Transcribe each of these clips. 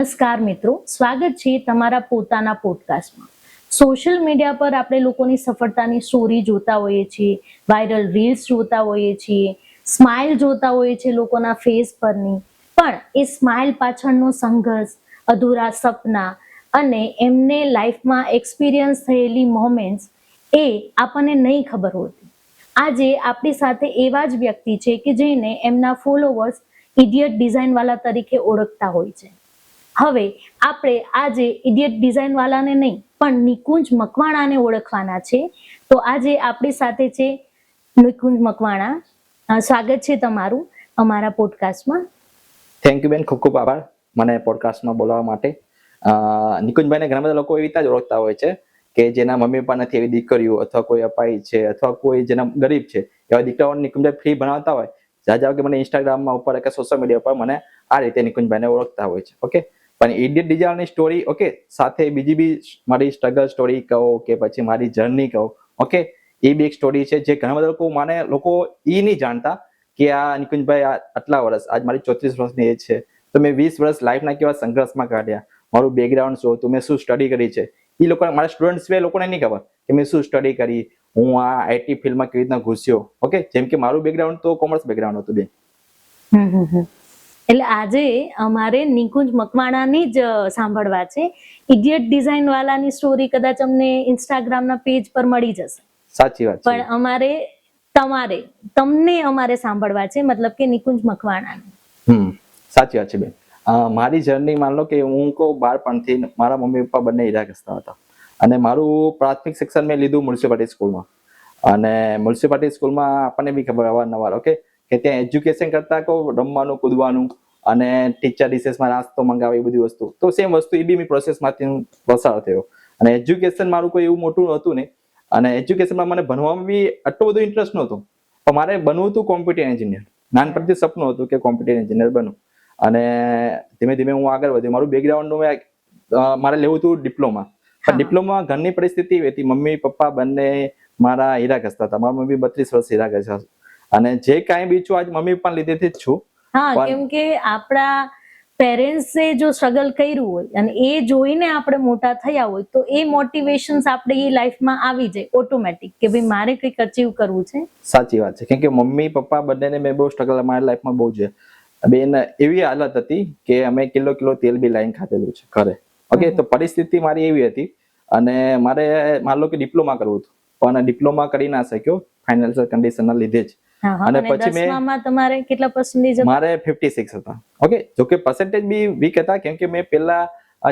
નમસ્કાર મિત્રો, સ્વાગત છે તમારા પોતાના પોડકાસ્ટમાં. સોશિયલ મીડિયા પર આપણે લોકોની સફળતાની સ્ટોરી જોતા હોઈએ છીએ, વાયરલ રીલ્સ જોતા હોઈએ છીએ, સ્માઇલ જોતા હોઈએ છીએ લોકોના ફેસ પરની. પણ એ સ્માઇલ પાછળનો સંઘર્ષ, અધૂરા સપના અને એમને લાઈફમાં એક્સપિરિયન્સ થયેલી મોમેન્ટ્સ એ આપણને નહીં ખબર હોતી. આજે આપણી સાથે એવા જ વ્યક્તિ છે કે જેને એમના ફોલોવર્સ ઇડિયટ ડિઝાઇનવાલા તરીકે ઓળખતા હોય છે. હવે આપણે આજે ઇડિયટ ડિઝાઇન વાળાને નહીં પણ નિકુંજ મકવાણાને ઓળખવાના છે. તો આજે આપણી સાથે છે નિકુંજ મકવાણા. સ્વાગત છે તમારું અમારા પોડકાસ્ટમાં. થેન્ક યુ બેન, ખૂબ ખૂબ આભાર મને પોડકાસ્ટમાં બોલાવવા માટે. નિકુંજભાઈને ઘણા બધા લોકો એવી રીતે જ ઓળખતા હોય છે કે જેના મમ્મી પપ્પા નથી, એવી દીકરીઓ અથવા કોઈ અપાઈ છે અથવા કોઈ જેના ગરીબ છે એવા દીકરાઓને નિકુંજભાઈ ફ્રી ભણાવતા હોય. જાજા કે મને ઇન્સ્ટાગ્રામમાં ઉપર કે સોશિયલ મીડિયા ઉપર મને આ રીતે નિકુંજભાઈને ઓળખતા હોય છે. ઓકે, પણ ઇડિયટ ડિઝાઇનની સ્ટોરી ઓકે સાથે બીજી બી મારી સ્ટ્રગલ સ્ટોરી કહો કે પછી મારી જર્ની કહો, ઓકે એ બી એક સ્ટોરી છે જે ઘણા બધા લોકો એ નહીં જાણતા કે આ નિકુંજભાઈ આટલા વર્ષ, આજ મારી 34 વર્ષની એજ છે, તો મેં 20 વર્ષ લાઈફના કેવા સંઘર્ષમાં કાઢ્યા, મારું બેકગ્રાઉન્ડ શું હતું, મેં શું સ્ટડી કરી છે. એ લોકો મારા સ્ટુડન્ટ્સ છે, લોકોને નહીં ખબર કે મેં શું સ્ટડી કરી, હું આ આઈટી ફિલ્ડમાં કેવી રીતના ઘૂસ્યો. ઓકે, જેમ કે મારું બેકગ્રાઉન્ડ તો કોમર્સ બેકગ્રાઉન્ડ હતું બેન. એટલે આજે અમારે નિકુંજ મકવાણાની જ સાંભળવા છે. ઇડિયટ ડિઝાઇન વાળાની સ્ટોરી કદાચ અમને ઇન્સ્ટાગ્રામના પેજ પર મળી જશે. સાચી વાત છે. પણ તમને અમારે સાંભળવા છે, મતલબ કે નિકુંજ મકવાણાની. સાચી વાત છે બેન. મારી જર્ની માન લો કે હું કહું, બાળપણથી મારા મમ્મી પપ્પા બંને ઈજાગ્રસ્ત હતા અને મારું પ્રાથમિક શિક્ષણ મેં લીધું મ્યુનિસિપાલિટી સ્કૂલમાં. અને મ્યુનિસિપાલિટી સ્કૂલમાં આપણને બી ખબર અવારનવાર ઓકે કે ત્યાં એજ્યુકેશન કરતા કહું રમવાનું કૂદવાનું અને ટીચર રિસેસમાં નાસ્તો મંગાવે એ બધી વસ્તુ, તો સેમ વસ્તુ એ બી મેં પ્રોસેસમાંથી હું પસાર થયો. અને એજ્યુકેશન મારું કોઈ એવું મોટું હતું નહીં અને એજ્યુકેશનમાં મને ભણવામાં બી આટલો બધો ઇન્ટરેસ્ટ નહોતો. પણ મારે બનવું હતું કોમ્પ્યુટર એન્જિનિયર. નાનપણથી સપનું હતું કે કોમ્પ્યુટર એન્જિનિયર બનવું. અને ધીમે ધીમે હું આગળ વધ્યો. મારું બેકગ્રાઉન્ડનું મારે લેવું હતું ડિપ્લોમા. પણ ડિપ્લોમા ઘરની પરિસ્થિતિ એવી હતી, મમ્મી પપ્પા બંને મારા હીરાગ્રસ્ત હતા. મારા મમ્મી 32 વર્ષ હીરાગ્રસ્ત અને જે કાંઈ બી છું આજ મમ્મી પપ્પા લીધેથી જ છું. હા, કેમ કે આપણા પેરેન્ટ્સે જો સ્ટ્રગલ કર્યું હોય અને એ જોઈને આપણે મોટા થયા હોય તો એ મોટિવેશન્સ આપણે એ લાઈફમાં આવી જાય ઓટોમેટિક કે ભાઈ મારે કંઈક અચીવ કરવું છે. સાચી વાત છે, કેમ કે મમ્મી પપ્પા બંનેને મેં બહુ સ્ટ્રગલ મારી લાઈફમાં બહુ છે. બેન એવી હાલત હતી કે અમે કિલો તેલ બી લાઈન ખાધેલું છે ઘરે. ઓકે, તો પરિસ્થિતિ મારી એવી હતી અને મારે માન લો કે ડિપ્લોમા કરવું હતું પણ ડિપ્લોમા કરી ના શક્યો ફાઇનાન્શિયલ કન્ડિશનના લીધે જ. અને પછી તમારે કેટલા પર્સન્ટેજ? મારે 56 હતા. ઓકે, જોકે પર્સન્ટેજ બી વીક હતા કેમ કે મેં પહેલા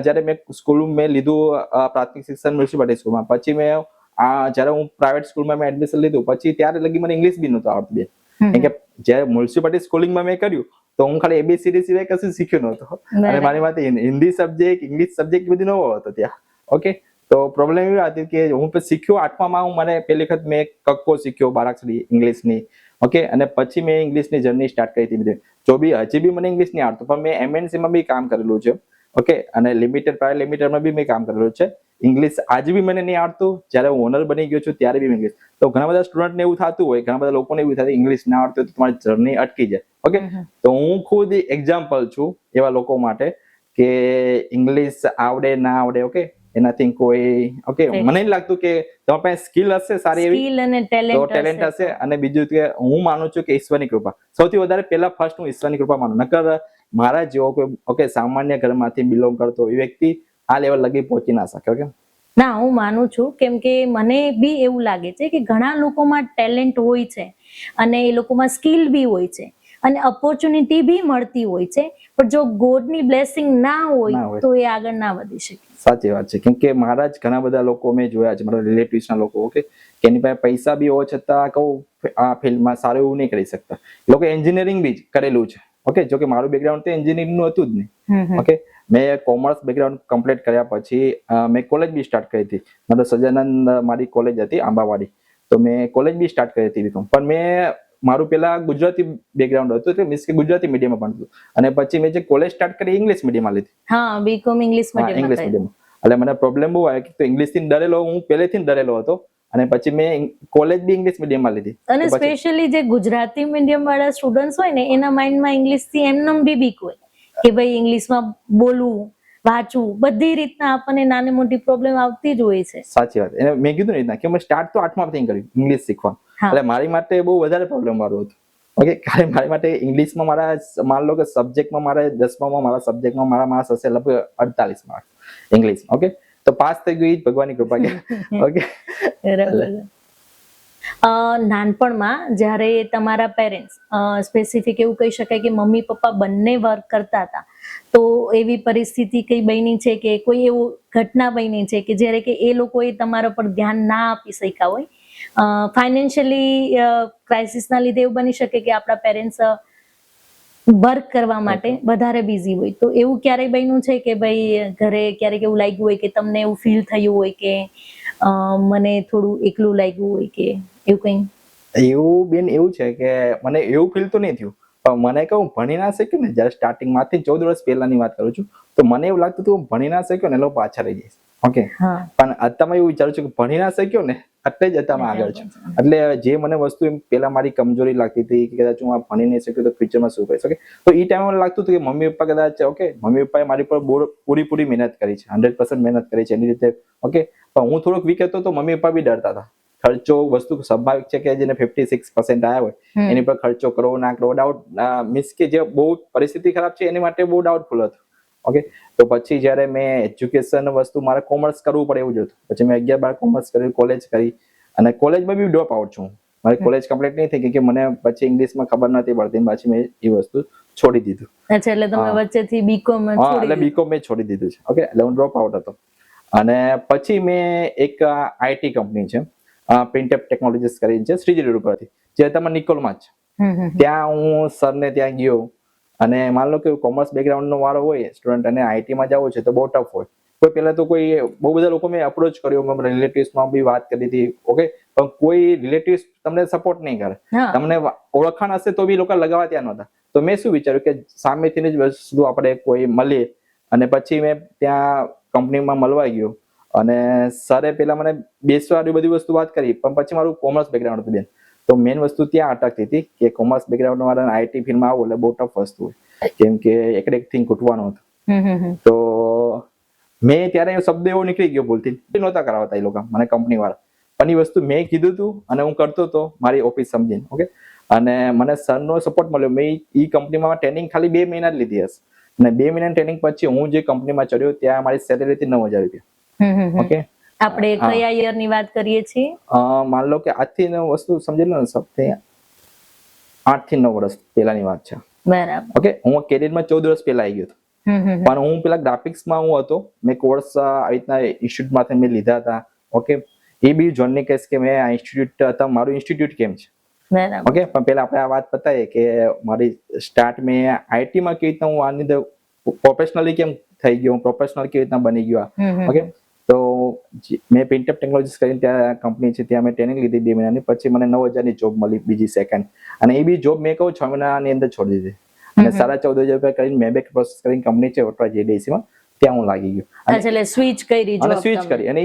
જ્યારે મેં સ્કૂલ મેં લીધું પ્રાથમિક શિક્ષણ મ્યુનિસિપાલિટી સ્કૂલમાં, પછી મેં જ્યારે હું પ્રાઇવેટ સ્કૂલમાં મેં એડમિશન લીધું પછી ત્યારે લગી મને ઇંગ્લિશ બી નહોતું આવડતું બેન. કેમ કે જ્યારે મ્યુનિસિપાલિટી સ્કૂલિંગમાં મેં કર્યું તો હું ખાલી ABCD સિવાય કશું શીખ્યો નહોતો અને મારી માટે હિન્દી સબ્જેક્ટ, ઇંગ્લિશ સબ્જેક્ટ બધી નવો હતો ત્યાં. ઓકે, તો પ્રોબ્લેમ એવી હતી કે હું પછી શીખ્યો 8માં મને પહેલી વખત મેં કક્કો શીખ્યો બારાક્ષરી ઇંગ્લિશની. ઓકે, અને પછી મેં ઇંગ્લિશની જર્ની સ્ટાર્ટ કરી હતી. જો બી હજી બી મને ઇંગ્લિશ નહીં આવડતું પણ મેં MNCમાં બી કામ કરેલું છે. ઓકે, અને પ્રાઇવેટ લિમિટેડમાં બી મેં કામ કરેલું છે. ઇંગ્લિશ આજે બી મને નહીં આવડતું, જ્યારે હું ઓનર બની ગયો છું ત્યારે બી ઇંગ્લિશ. તો ઘણા બધા સ્ટુડન્ટને એવું થતું હોય, ઘણા બધા લોકોને એવું થાય ઇંગ્લિશ ના આવડતું તો તમારી જર્ની અટકી જાય. ઓકે, તો હું ખુદ એક્ઝામ્પલ છું એવા લોકો માટે કે ઇંગ્લિશ આવડે ના આવડે ઓકે એનાથી કોઈ ઓકે મને નહીં લાગતું કે તમારી પાસે સ્કિલ હશે સારી એવી તો ટેલેન્ટ હશે. અને બીજું કે હું માનું છું કે ઈશ્વરની કૃપા સૌથી વધારે પહેલા ફર્સ્ટ હું ઈશ્વરની કૃપા માનું. નકર મારા જેવો કોઈ ઓકે સામાન્ય ઘરમાંથી બિલોંગ કરતો એ વ્યક્તિ આ લેવલ લગી પહોંચી ના શકે. ઓકે ના, હું માનું છું કેમ કે મને બી એવું લાગે છે કે ઘણા લોકોમાં ટેલેન્ટ હોય છે અને એ લોકોમાં સ્કિલ બી હોય છે અને ઓપોર્ચ્યુનિટી બી મળતી હોય છે, પણ જો ગોડની બ્લેસિંગ ના હોય તો એ આગળ ના વધી શકે. સાચી વાત છે, કેમ કે મારા જ ઘણા બધા લોકો મેં જોયા છે, મારા રિલેટિવ્સના લોકો ઓકે કે એની પાસે પૈસા બી હોવા છતાં કહું આ ફિલ્ડમાં સારું એવું નહીં કરી શકતા. લોકો એન્જિનિયરિંગ બી કરેલું છે. ઓકે, જો કે મારું બેકગ્રાઉન્ડ તો એન્જિનિયરિંગનું હતું જ નહીં. ઓકે, મેં કોમર્સ બેકગ્રાઉન્ડ કમ્પ્લીટ કર્યા પછી મેં કોલેજ બી સ્ટાર્ટ કરી હતી. મતલબ સજાનંદ મારી કોલેજ હતી આંબાવાડી, તો મેં કોલેજ બી સ્ટાર્ટ કરી હતી બીકોમ. પણ મેં મારું પેલા ગુજરાતી બેકગ્રાઉન્ડ હતું એટલે મીન્સ કે ગુજરાતી મીડિયમમાં ભણતું અને પછી મેં જે કોલેજ સ્ટાર્ટ કરી ઇંગ્લિશ મીડિયમમાં લીધી. હા, બીકોમ ઇંગ્લિશ મીડિયમ. એટલે મને પ્રોબ્લેમ બહુ આવ્યો કે ઇંગ્લિશ થી ડરેલો, હું પહેલેથી ડરેલો હતો અને પછી મેં કોલેજ બી ઇંગ્લિશ મીડિયમમાં લીધી. અને સ્પેશિયલી જે ગુજરાતી મીડિયમ વાળા સ્ટુડન્ટ્સ હોય ને એના માઇન્ડમાં ઇંગ્લિશ થી એમનેમ બી બીક હોય કે ભાઈ ઇંગ્લિશમાં બોલવું વાંચવું, બધી રીતના આપણને નાની મોટી પ્રોબ્લેમ આવતી જ હોય છે. સાચી વાત. એને મેં કીધું ને રીતના કે મેં સ્ટાર્ટ તો 8માથી કર્યું ઇંગ્લિશ શીખવા. હા. એટલે મારી માટે બહુ વધારે પ્રોબ્લેમ વાળું હતું. ઓકે, કારણ મારી માટે ઇંગ્લિશમાં માન લો કે સબ્જેક્ટમાં મારે 10મામાં મારા સબ્જેક્ટમાં મારા માર્ક્સ હશે લગભગ 48 માર્ક્સ ઇંગ્લિશ. ઓકે, તો પાસ થઈ ગયું એ જ ભગવાનની કૃપા કે. ઓકે, બરાબર. નાનપણમાં જ્યારે તમારા પેરેન્ટ્સ સ્પેસિફિક એવું કહી શકાય કે મમ્મી પપ્પા બંને વર્ક કરતા હતા, તો એવી પરિસ્થિતિ કઈ બની છે કે કોઈ એવું ઘટના બની છે કે જ્યારે કે એ લોકોએ તમારા પર ધ્યાન ના આપી શક્યા હોય, ફાઇનાન્શિયલી ક્રાઇસિસના લીધે એવું બની શકે કે આપણા પેરેન્ટ્સ વર્ક કરવા માટે વધારે બિઝી હોય, તો એવું ક્યારેય બન્યું છે કે ભાઈ ઘરે ક્યારેક એવું લાગ્યું હોય કે તમને એવું ફીલ થયું હોય કે મને થોડું એકલું લાગ્યું હોય કે એવું કંઈ? એવું બેન એવું છે કે મને એવું ફીલ તો નહીં થયું, પણ મને કહું ભણી ના શક્યું ને, જ્યારે સ્ટાર્ટિંગમાંથી 14 વર્ષ પહેલાની વાત કરું છું, તો મને એવું લાગતું હતું ભણી ના શક્યો ને એટલે પાછા રહી જઈશ. ઓકે, પણ અત્યારમાં એવું વિચારું છું કે ભણી ના શક્યો ને એટલે જ અત્યારમાં આગળ છું. એટલે જે મને વસ્તુ એમ પહેલા મારી કમજોરી લાગતી હતી કે કદાચ હું આ ભણી નહીં શક્યો તો ફ્યુચરમાં શું કરીશ. ઓકે, તો એ ટાઈમે મને લાગતું હતું કે મમ્મી પપ્પા કદાચ મમ્મી પપ્પાએ મારી પર પૂરી મહેનત કરી છે, 100% મહેનત કરી છે એની રીતે. ઓકે, પણ હું થોડોક વીક હતો તો મમ્મી પપ્પા બી ડરતા હતા. ખર્ચો વસ્તુ સ્વાભાવિક છે કે જેને 56% આવ્યા હોય એની પર ખર્ચો કરવો ના કરવો, ડાઉટ મીન્સ કે જે બહુ પરિસ્થિતિ ખરાબ છે એની માટે બહુ ડાઉટફુલ હતું. ઓકે, તો પછી જ્યારે મેં એજ્યુકેશન વસ્તુ મારે કોમર્સ કરવું પડે એવું જ હતું. પછી મેં 11-12 કોમર્સ કર્યું, કોલેજ કરી, અને કોલેજમાં બી ડ્રોપ આઉટ છું. મારી કોલેજ કમ્પ્લીટ નહીં થઈ કે મને પછી ઇંગ્લિશમાં ખબર નથી પડતી, પછી મેં એ વસ્તુ છોડી દીધું. અચ્છા, એટલે તમે વચ્ચેથી બીકોમ છોડી એટલે બીકોમ મેં છોડી દીધું છે. ઓકે, એટલે હું ડ્રોપ આઉટ હતો. અને પછી મેં એક આઈટી કંપની છે, પ્રિન્ટઅપ ટેકનોલોજીસ કરીને છે, શ્રીજી રોડ ઉપરથી, જે તમારા નિકોલમાં જ છે. ત્યાં હું સરને ત્યાં ગયો, અને માન લો કે કોમર્સ બેકગ્રાઉન્ડ નો વાળો હોય સ્ટુડન્ટ અને આઈટીમાં જવું છે તો બહુ ટફ હોય. કોઈ પહેલા તો કોઈ બહુ બધા લોકો મેં અપ્રોચ કર્યો, મારા રિલેટિવ્સમાં બી વાત કરી હતી. ઓકે, પણ કોઈ રિલેટિવ્સ તમને સપોર્ટ નહીં કરે, તમને ઓળખાણ હશે તો બી લોકો લગાવવા ત્યાં નહોતા. તો મેં શું વિચાર્યું કે સામેથી જ વસ્તુ આપણે કોઈ મળીએ, અને પછી મેં ત્યાં કંપનીમાં મળવા ગયો, અને સરે પેલા મને બેસવા બધી વસ્તુ વાત કરી, પણ પછી મારું કોમર્સ બેકગ્રાઉન્ડ હતું બેન, તો મેઇન વસ્તુ ત્યાં અટકતી હતી કે કોમર્સ બેકગ્રાઉન્ડ વાળા આઈટી ફિલ્ડમાં આવું એટલે બહુ ટફ વસ્તુ હોય, કેમ કે એક ઘૂંટવાનું હતું. તો મેં ત્યારે શબ્દ એવો નીકળી ગયો બોલતી, નહોતા કરાવતા એ લોકો મને કંપની વાળા, પણ એ વસ્તુ મેં કીધું હતું અને હું કરતો હતો મારી ઓફિસ સમજીને. ઓકે, અને મને સરનો સપોર્ટ મળ્યો. મેં એ કંપનીમાં ટ્રેનિંગ ખાલી 2 મહિના જ લીધી હશે, અને 2 મહિનાની ટ્રેનિંગ પછી હું જે કંપનીમાં ચડ્યો ત્યાં મારી સેલેરી હતી 9,000 રૂપિયા. ઓકે, આપણે કયા યર ની વાત કરીએ છીએ? માન લો કે આજથી વસ્તુ સમજી લો ને, સબથી 8 થી 9 વર્ષ પહેલાની વાત છે. બરાબર. ઓકે, હું કેરિયરમાં 14 વર્ષ પહેલા આવી ગયો હતો, પણ હું પેલા ગ્રાફિક્સમાં હું હતો. મેં કોર્સ આવી રીતના ઇન્સ્ટિટ્યૂટમાંથી મેં લીધા હતા. ઓકે, એ બી જોનની કહીશ કે મેં આ ઇન્સ્ટિટ્યૂટ હતા, મારું ઇન્સ્ટિટ્યૂટ કેમ છે. ઓકે, પણ પેલા આપણે આ વાત બતાવીએ કે મારી સ્ટાર્ટ મેં આઈટીમાં કેવી રીતના હું આની અંદર પ્રોફેશનલી કેમ થઈ ગયો, હું પ્રોફેશનલ કેવી રીતના બની ગયો. ઓકે, તો મેં પ્રિન્ટઅપ ટેકનોલોજીસ કરીને ત્યાં કંપની છે, ત્યાં મેં ટ્રેનિંગ લીધી 2 મહિનાની. પછી મને 9,000 ની જોબ મળી, બીજી સેકન્ડ, અને એ બી જોબ મેં કહું 6 મહિનાની અંદર છોડી દીધી, અને 14,500 રૂપિયા કરીને મેબેક પ્રોસેસ કરીને કંપની છે ઓટવા જેડીસીમાં, ત્યાં હું લાગી ગયો. એટલે સ્વિચ કરી જોબ, અને સ્વિચ કરી, અને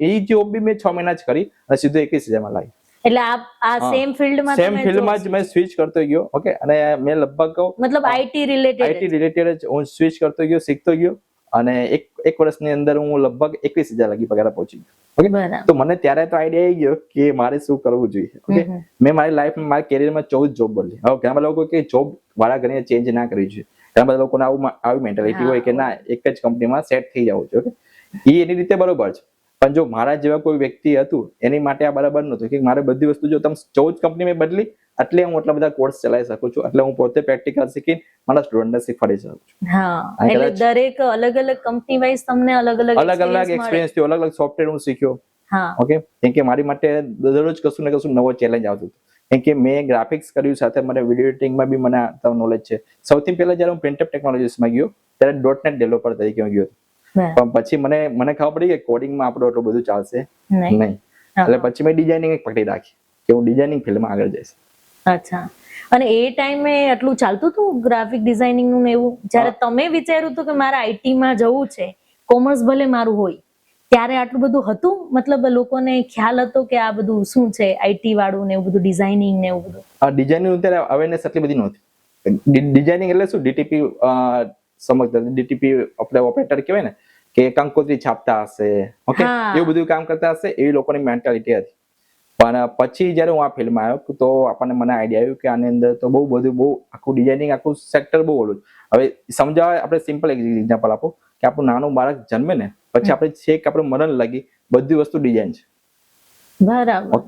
એ જોબ બી મેં 6 મહિના જ કરી, અને સીધો 21,000 માં લાગી. એટલે આ સેમ ફિલ્ડમાં જ મેં સ્વિચ કરતો ગયો. ઓકે, અને મેં લગભગ મતલબ આઈટી રિલેટેડ જ હું સ્વિચ કરતો ગયો, શીખતો ગયો, અને એક વર્ષની અંદર હું લગભગ 21,000 લગી પગાર પહોંચી ગયો. ઓકે, તો મને ત્યારે તો આઈડિયા આવી ગયો કે મારે શું કરવું જોઈએ. ઓકે, મેં મારી લાઈફમાં મારા કેરિયરમાં 14 જોબ બદલી. હવે ઘણા બધા લોકો કે જોબ વાળા ઘણી ચેન્જ ના કરવી જોઈએ, ઘણા બધા લોકોને આવી મેન્ટાલિટી હોય કે ના એક જ કંપનીમાં સેટ થઈ જવું જોઈએ. ઓકે, એ એની રીતે બરોબર છે, પણ જો મારા જેવા કોઈ વ્યક્તિ હતું એની માટે આ બરાબર નહોતું કે મારે બધી વસ્તુ જો તમે 14 કંપની મેં બદલી એટલે હું એટલા બધા કોર્સ ચલાવી શકું છું, એટલે હું પોતે પ્રેક્ટિકલ શીખીને મારા સ્ટુડન્ટને શીખવાડી શકું છું. હા, એટલે દરેક અલગ અલગ કંપની વાઇઝ તમને અલગ અલગ એક્સપિરિયન્સ થયો, અલગ અલગ સોફ્ટવેર હું શીખ્યો. ઓકે, કેમ કે મારી માટે દરરોજ કશું ને કશું નવો ચેલેન્જ આવતું હતું, કેમ કે મેં ગ્રાફિક્સ કર્યું, સાથે મને વિડીયો એડિટિંગમાં બી મને નોલેજ છે. સૌથી પહેલા જ્યારે હું પ્રિન્ટઅપ ટેકનોલોજીસમાં ગયો ત્યારે .NET ડેવલપર તરીકે ગયો હતો, પણ પછી મને ખબર પડી કે કોડિંગમાં આપણું એટલું બધું ચાલશે નહીં, એટલે પછી મેં ડિઝાઇનિંગ પકડી રાખી કે હું ડિઝાઇનિંગ ફિલ્ડમાં આગળ જઈશ. અચ્છા, અને એ ટાઈમે આટલું ચાલતું હતું ગ્રાફિક ડિઝાઇનિંગ નું એવું? જ્યારે તમે વિચાર્યું હતું કે મારે આઈટી માં જવું છે, કોમર્સ ભલે મારું હોય, ત્યારે આટલું બધું હતું? મતલબ લોકોને ખ્યાલ હતો કે આ બધું શું છે આઈટી વાળું ને એવું બધું, ડિઝાઇનિંગ ને એવું બધું? ડિઝાઇનિંગ અત્યારે અવેરનેસ એટલી બધી નહોતી. ડિઝાઇનિંગ એટલે શું, ડીટીપી સમજતા ડીટીપી આપણે ઓપરેટર કહેવાય ને કે કંકોત્રી છાપતા હશે, ઓકે, હા. એવું બધું કામ કરતા હશે, એવી લોકોની મેન્ટાલિટી હતી. પણ પછી જ્યારે હું આ ફિલ્ડમાં આવ્યો તો મને આઈડિયા આવ્યું કે આની અંદર તો બહુ આખું ડિઝાઇનિંગ, આખું સેક્ટર બહુ ઓલું. હવે સમજાવવા આપણે સિમ્પલ એક્ઝામ્પલ આપો કે આપણું નાનું બાળક જન્મે ને પછી આપણે છેક આપણે મરણ લાગી બધી વસ્તુ ડિઝાઇન છે. બરાબર.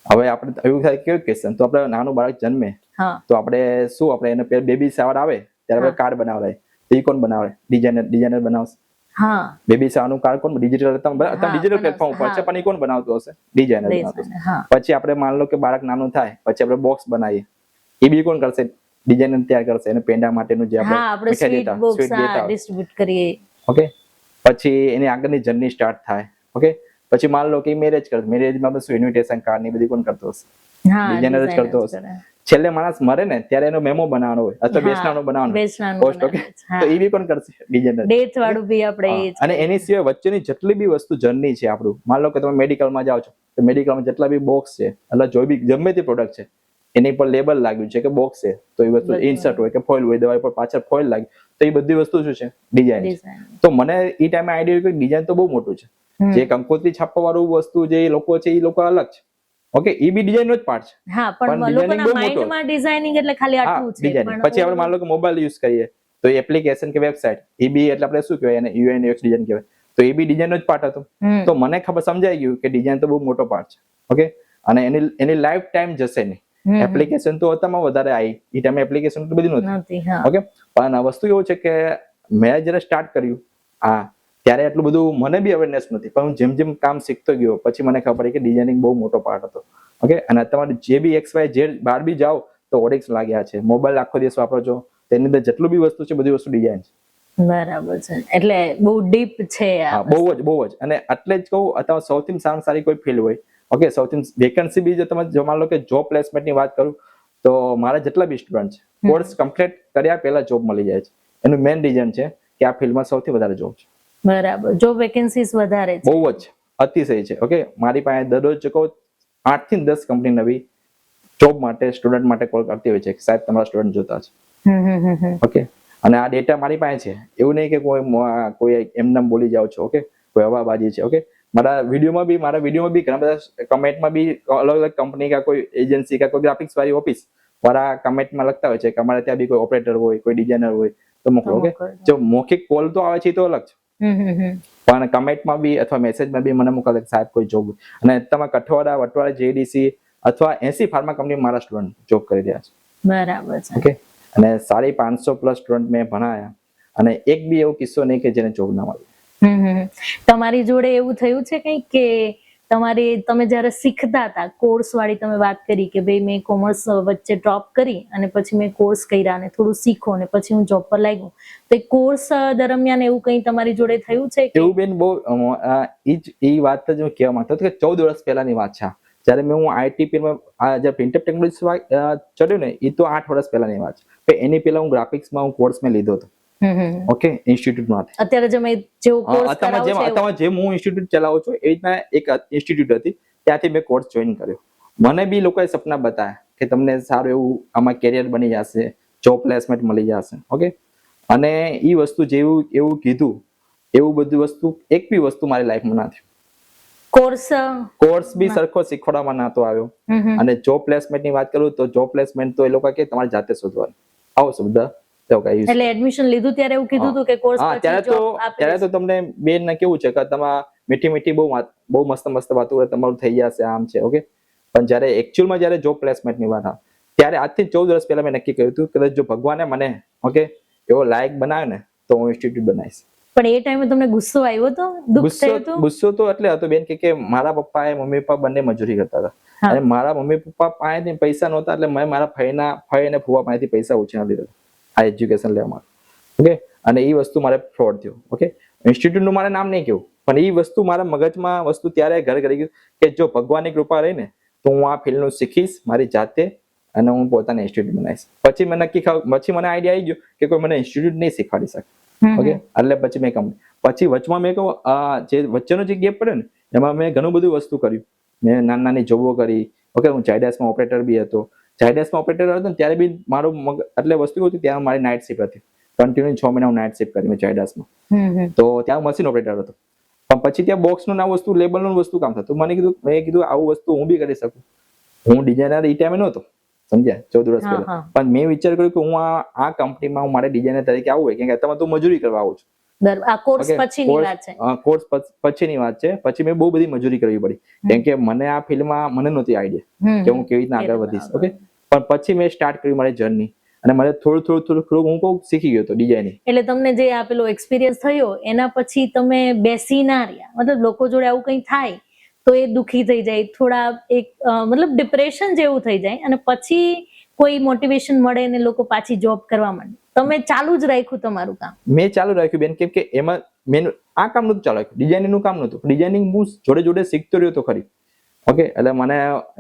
હવે આપણે એવું થાય કેવું ક્વેશ્ચન, તો આપણે નાનું બાળક જન્મે હા. તો આપણે શું, આપણે એને બેબી શાવર આવે ત્યારે આપણે કાર્ડ બનાવડાય, તો એ કોણ બનાવે? ડિઝાઇનર બનાવશે. હા. બેબી શાવર નું કાર્ડ કોણ? ડિજિટલ ડિજિટલ પ્લેટફોર્મ ઉપર છે, પણ એ કોણ બનાવતું હશે? ડિઝાઇનર બનાવતું હશે. હા. પછી આપણે માન લો કે બાળક નાનું થાય પછી આપણે બોક્સ બનાવીએ, એ બી કોણ કરશે? ડિઝાઇનર તૈયાર કરશે. એને પેંડા માટેનું જે હા, આપણે મીઠાઈ સ્વીટ બોક્સ દેતા ડિસ્ટ્રીબ્યુટ કરીએ. ઓકે. પછી એની આગળની જર્ની સ્ટાર્ટ થાય. ઓકે. પછી માન લો કે મેરેજ કરે, મેરેજમાં બસ ઇન્વિટેશન કાર્ડ ની બધી કોણ કરતો હશે? હા, ડિઝાઇનર જ કરતો હશે. છેલ્લે માણસ મરે ને ત્યારે એનો મેમો બનાવવાનો હોય અથવા બેસનાનો બનાવવાનો પોસ્ટ, ઓકે, તો એ બી કોણ કરશે? ડિઝાઇનર. ડેટ વાળું બી આપણે એ જ અને એની સિવાય વચ્ચેની જેટલી બી વસ્તુ જર્ની છે આપણું, માન લો કે તમે મેડિકલમાં જાઓ છો તો મેડિકલમાં જેટલા બી બોક્સ છે એટલે જો બી ગમે તે પ્રોડક્ટ છે એની પર લેબલ લાગ્યું છે કે બોક્સ છે, તો એ વસ્તુ ઇન્સર્ટ હોય કે ફોઇલ હોય, દવા પર પાછળ ફોઇલ લાગી, તો એ બધી વસ્તુ શું છે? ડિઝાઇન છે. તો મને એ ટાઈમે આઈડિયા કે ડિઝાઇન તો બહુ મોટું છે. જે કંકોત્રી છાપવા વાળું વસ્તુ જે લોકો છે એ લોકો અલગ છે, ઓકે, એ બી ડિઝાઇન નો જ પાર્ટ છે. હા, પણ લોકોના માઇન્ડમાં ડિઝાઇનિંગ એટલે ખાલી આટલું છે. પણ પછી આપણે માન લો કે મોબાઈલ યુઝ કરીએ તો એપ્લિકેશન કે વેબસાઇટ, એ બી એટલે આપણે શું કહેવાય એને યુઆઈ યુએક્સ ડિઝાઇન કહેવાય, તો એ બી ડિઝાઇન જ પાર્ટ હતો. તો મને ખબર સમજાઈ ગયું કે ડિઝાઇન તો બહુ મોટો પાર્ટ છે, ઓકે, અને એની લાઈફ ટાઈમ જશે નહીં. એપ્લિકેશન તો અત્યારમાં વધારે આવી, એ ટાઈમે એપ્લિકેશન તો બધી નહોતી, ઓકે. પણ આ વસ્તુ એવું છે કે મેં જ્યારે સ્ટાર્ટ કર્યું ત્યારે એટલું બધું મને બી અવેરનેસ નથી, પણ જેમ જેમ કામ શીખતો ગયો પછી મને ખબર પડી કે ડિઝાઇનિંગ બહુ મોટો પાર્ટ હતો, ઓકે. અને તમારે જે બી XY Z બહાર બી જાઓ તો ઓડિક્સ લાગ્યા છે, મોબાઈલ આખો દિવસ વાપરો છો, તેની અંદર જેટલું બી વસ્તુ છે બધી વસ્તુ ડિઝાઇન છે. બરાબર છે, એટલે બહુ ડીપ છે. હા, બહુ જ. અને એટલે જ કહું, અત્યારે સૌથી સારી કોઈ ફિલ્ડ હોય, ઓકે, સૌથી વેકેન્સી બી તમે જો માન લો કે જોબ પ્લેસમેન્ટની વાત કરું તો મારા જેટલા બી સ્ટુડન્ટ છે કોર્સ કમ્પ્લીટ કર્યા પહેલા જોબ મળી જાય છે. એનું મેઇન રીઝન છે કે આ ફિલ્ડમાં સૌથી વધારે જોબ છે. બરાબર, જોબ વેકેન્સીસ વધારે છે, બહુ જ અતિશય છે, ઓકે. મારી પાસે દરરોજ કહો 8 થી 10 કંપની નવી જોબ માટે, સ્ટુડન્ટ માટે કોલ કરતી હોય છે કે સાહેબ તમારા સ્ટુડન્ટ જોતા છે, ઓકે. અને આ ડેટા મારી પાસે છે, એવું નહીં કે કોઈ એમને બોલી જાવ છો, ઓકે, કોઈ હવાબાજી છે, ઓકે. મારા વિડીયોમાં બી ઘણા બધા કમેન્ટમાં બી અલગ અલગ કંપની કા કોઈ એજન્સી કા કોઈ ગ્રાફિક્સ વાળી ઓફિસ વાળા કમેન્ટમાં લખતા હોય છે કે અમારે ત્યાં બી કોઈ ઓપરેટર હોય, કોઈ ડિઝાઇનર હોય તો મોકલો, ઓકે. જો મૌખિક કોલ તો આવે છે તો અલગ છે, પણ કમેન્ટમાં બી અથવા મેસેજમાં બી મને મોકલે સાહેબ કોઈ જોબ, અને તમે કઠવાડા, વટવાડા, જેડીસી અથવા 80 ફાર્મા કંપની મારા સ્ટુડન્ટ જોબ કરી રહ્યા છે. બરાબર છે, ઓકે. અને 550+ સ્ટુડન્ટ મેં ભણાયા અને એક બી એવો કિસ્સો નહીં કે જેને જોબ ના મળે. તમારી જોડે એવું થયું છે કઈ કે તમે જયારે શીખતા હતા, કોર્સ વાળી તમે વાત કરી કે ભાઈ મેં કોમર્સ વચ્ચે ડ્રોપ કરી અને પછી મેં કોર્સ કર્યા અને થોડું શીખો અને પછી હું જોબ પર લાગ્યો, તો એ કોર્સ દરમિયાન એવું કઈ તમારી જોડે થયું છે? એવું બેન બહુ એ વાત જ હું કહેવા માંગતો હતો કે 14 વર્ષ પહેલાની વાત છે. જ્યારે હું આઈટી ફિલ્ડમાં પ્રિન્ટઅપ ટેકનોલોજી ચડ્યું ને, એ તો 8 વર્ષ પહેલાની વાત છે. એની પહેલા હું ગ્રાફિક્સમાં કોર્સ મેં લીધો હતો, ઓકે, ઇન્સ્ટિટ્યૂટમાંથી. અત્યારે જેમ હું ઇન્સ્ટિટ્યૂટ ચલાવું છું એ રીતના એક ઇન્સ્ટિટ્યૂટ હતી, ત્યાંથી મેં કોર્સ જોઈન કર્યો. મને બી લોકોએ સપના બતાવ્યા કે તમને સારું એવું આમાં કેરિયર બની જશે, જોબ પ્લેસમેન્ટ મળી જશે, ઓકે. અને એ વસ્તુ જેવું એવું કીધું એવું બધી વસ્તુ એક બી વસ્તુ મારી લાઈફમાં ના થયું. કોર્સ બી સરખો શીખવાડવામાં નતો આવ્યો. અને જોબ પ્લેસમેન્ટ ની વાત કરું તો જોબ પ્લેસમેન્ટ તો એ લોકો કે તમારે જાતે શોધવાનું, આવો શબ્દ એટલે એડમિશન લીધું ત્યારે એવું કીધું હતું કે કોર્સ પછી જોબ આપે. ત્યારે તો તમને બેન ને કેવું છે કે તમારા મીઠી બહુ મસ્ત વાતો તમારું થઈ જશે, આમ છે, ઓકે. પણ જ્યારે એકચ્યુઅલમાં જ્યારે જોબ પ્લેસમેન્ટ ની વાત આવે ત્યારે આજથી 14 વર્ષ પહેલા મેં નક્કી કર્યું હતું કે જો ભગવાને મને, ઓકે, એવો લાયક બનાવ્યો ને તો હું ઇન્સ્ટિટ્યૂટ બનાવીશ. પણ એ ટાઈમે તમને ગુસ્સો આવ્યો હતો? દુઃખ થયું હતું? ગુસ્સો તો એટલે હતો બેન કે મારા પપ્પા મમ્મી પપ્પા બંને મજૂરી કરતા હતા, અને મારા મમ્મી પપ્પા પાસેથી પૈસા નહોતા, એટલે મેં મારા ફઈ અને ફુવા પાસેથી પૈસા ઉછીના લીધા આ એજ્યુકેશન લેવા માટે, ઓકે. અને એ વસ્તુ મારે ફ્રોડ થયો, ઓકે. ઇન્સ્ટિટ્યૂટનું મારે નામ નહીં કેવું, પણ એ વસ્તુ મારા મગજમાં વસ્તુ ત્યારે ઘર કરી ગયું કે જો ભગવાનની કૃપા રહી ને તો હું આ ફિલ્ડનું શીખીશ મારી જાતે અને હું પોતાને ઇન્સ્ટિટ્યૂટ બનાવીશ. પછી મને આઈડિયા આવી ગયો કે કોઈ મને ઇન્સ્ટિટ્યૂટ નહીં શીખવાડી શકે, ઓકે. એટલે પછી વચમાં મેં કહું જે વચ્ચેનો જે ગેપ પડ્યો ને એમાં મેં ઘણું બધું વસ્તુ કર્યું. મેં નાની જોબો કરી, ઓકે. હું ઝાયડસમાં ઓપરેટર બી હતો. ઝાયડસમાં ઓપરેટર હતો ને ત્યારે બી મારું એટલે વસ્તુ હતી, ત્યાં મારી નાઇટ શિફ્ટ હતી. કન્ટિન્યુ 6 મહિના હું નાઇટ શિફ્ટ કરી મેં ચાઇડાસમાં. તો ત્યાં મશીન ઓપરેટર હતો, પણ પછી ત્યાં બોક્સનું ના વસ્તુ લેબલનું વસ્તુ કામ થતું. મેં કીધું આવું વસ્તુ હું બી કરી શકું. હું ડિઝાઇનર એ ટાઈમે નહોતો, સમજ્યા, 14 વર્ષ પહેલા. પણ મેં વિચાર કર્યો કે હું આ કંપનીમાં હું મારે ડિઝાઇનર તરીકે આવું હોય, કેમ કે અત્યારે તો મજૂરી કરવા આવું છું. આ કોર્સ પછીની વાત છે. કોર્સ પછીની વાત છે. પછી મેં બહુ બધી મજૂરી કરવી પડી, કેમ કે મને આ ફિલ્ડમાં મને નહોતી આઈડિયા કે હું કેવી રીતના આગળ વધીશ. ઓકે, પણ પછી મેં સ્ટાર્ટ કર્યું મારી જર્ની, અને મને થોડું હું કહું શીખી ગયો હતો ડિઝાઇનિંગ. એટલે તમને જે આ પેલો એક્સપિરિયન્સ થયો એના પછી તમે બેસી ના રહ્યા, મતલબ લોકો જોડે આવું કંઈ થાય તો એ દુખી થઈ જાય, થોડા એક મતલબ ડિપ્રેશન જેવું થઈ જાય, અને પછી કોઈ મોટિવેશન મળે ને લોકો પાછી જોબ કરવા માંડે. તમે ચાલુ જ રાખ્યું તમારું કામ? મેં ચાલુ રાખ્યું બેન, કેમ કે એમાં મેં આ કામ નતું ચાલુ રાખ્યું, ડિઝાઇનિંગ નું કામ નતું. ડિઝાઇનિંગ હું જોડે શીખતો રહ્યો તો ખરી. ઓકે, એટલે મને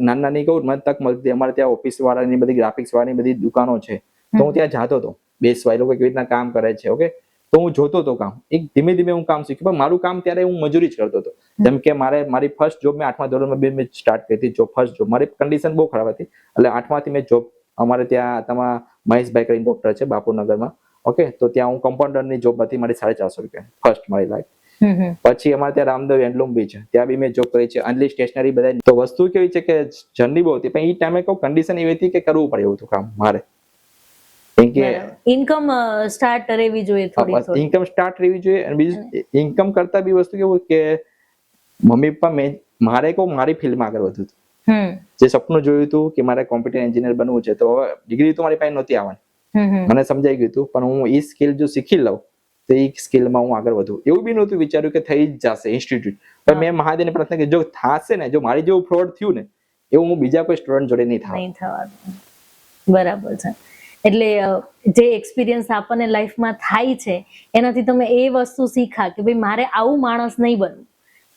નાની કહું મને તક મળતી. અમારે ત્યાં ઓફિસ વાળાની બધી ગ્રાફિક્સ વાળાની બધી દુકાનો છે, તો હું ત્યાં જાતો હતો બેસવા, એ લોકો કેવી રીતના કામ કરે છે. ઓકે, તો હું જોતો હતો કામ. એક ધીમે ધીમે હું કામ શીખ્યું. પણ મારું કામ ત્યારે હું મજૂરી જ કરતો હતો. જેમ કે મારી ફર્સ્ટ જોબ મેં 8મા ધોરણમાં મેં સ્ટાર્ટ કરી હતી. ફર્સ્ટ જોબ મારી કન્ડિશન બહુ ખરાબ હતી, એટલે 8માથી મેં જોબ, અમારે ત્યાં તમારા મહેશભાઈ કરીને ડોક્ટર છે બાપુનગરમાં. ઓકે, તો ત્યાં હું કમ્પાઉન્ડરની જોબ હતી, મારી 450 રૂપિયા ફર્સ્ટ મારી લાઈફ. પછી અમારે ત્યાં રામદેવ હેન્ડલૂમ બી છે, ત્યાં બી મેં જોબ કરી છે. અનલી સ્ટેશનરી બધા. તો વસ્તુ કેવી છે કે જર્ની બહુ હતી, પણ એ ટાઈમે કહું કન્ડિશન એવી હતી કે કરવું પડે એવું હતું કામ મારે. ઇન્કમ સ્ટાર્ટ રહેવી જોઈએ, થોડી ઇન્કમ સ્ટાર્ટ રહેવી જોઈએ. અને બીજું ઇન્કમ કરતા બી વસ્તુ કેવું કે મમ્મી પપ્પા મારે કહું મારી ફિલ્ડમાં આગળ વધ્યું હતું. જે સપનું જોયું હતું કે મારે કોમ્પ્યુટર એન્જિનિયર બનવું છે, તો ડિગ્રી તો મારી પાસે નહોતી આવવાની, મને સમજાઈ ગયું હતું. પણ હું એ સ્કિલ જો શીખી લઉં તો એ સ્કિલમાં હું આગળ વધું. એવું બી નહોતું વિચાર્યું કે થઈ જ જશે ઇન્સ્ટિટ્યૂટ. પણ મેં મહાદેવને પ્રાર્થના કરી, જો થશે ને, જો મારી જેવું ફ્રોડ થયું ને, એવું હું બીજા કોઈ સ્ટુડન્ટ જોડે નહીં થવાનું. બરાબર છે. એટલે જે એક્સપિરિયન્સ આપણને લાઈફમાં થાય છે એનાથી તમે એ વસ્તુ શીખા કે ભાઈ મારે આવું માણસ નહીં બનવું,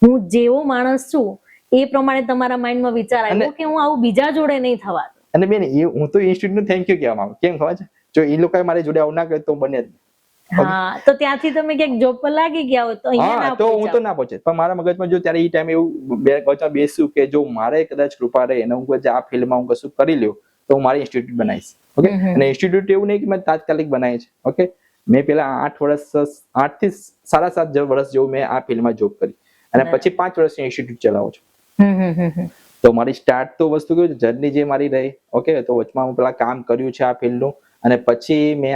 હું જેવો માણસ છું એ પ્રમાણે તમારા માઇન્ડમાં વિચાર આવ્યો કે હું આવું બીજા જોડે નહીં થવા. અને બેન હું તો ઇન્સ્ટિટ્યૂટનું થેન્ક યુ કહેવા માંગુ. કેમ ખબર છે, જો એ લોકોએ મારી જોડે આવું ના કર્યું તો બને જ. હા, તો ત્યાંથી તમે ક્યાંક જોબ પર લાગી ગયા હોત તો અહીંયા ના તો હું તો ના પહોંચે. પણ મારા મગજમાં જો ત્યારે એ ટાઈમે એવું બેસ્યું કે જો મારે કદાચ કૃપા રહે અને હું આ ફિલ્ડમાં હું કશું કરી લ્યો તો હું મારી ઇન્સ્ટિટ્યૂટ બનાવીશ. ઓકે, અને ઇન્સ્ટિટ્યૂટ એવું નહીં કે મેં તાત્કાલિક બનાવી છે. ઓકે, મેં પેલા 8 થી 7.5 વર્ષ જેવું મેં આ ફિલ્ડમાં જોબ કરી, અને પછી 5 વર્ષની ઇન્સ્ટિટ્યૂટ ચલાવું છું. તો મારી સ્ટાર્ટ તો વસ્તુ કેવું છે, જર્ની જે મારી રહી. ઓકે, તો વચમાં હું પેલા કામ કર્યું છે આ ફિલ્ડનું, અને પછી મેં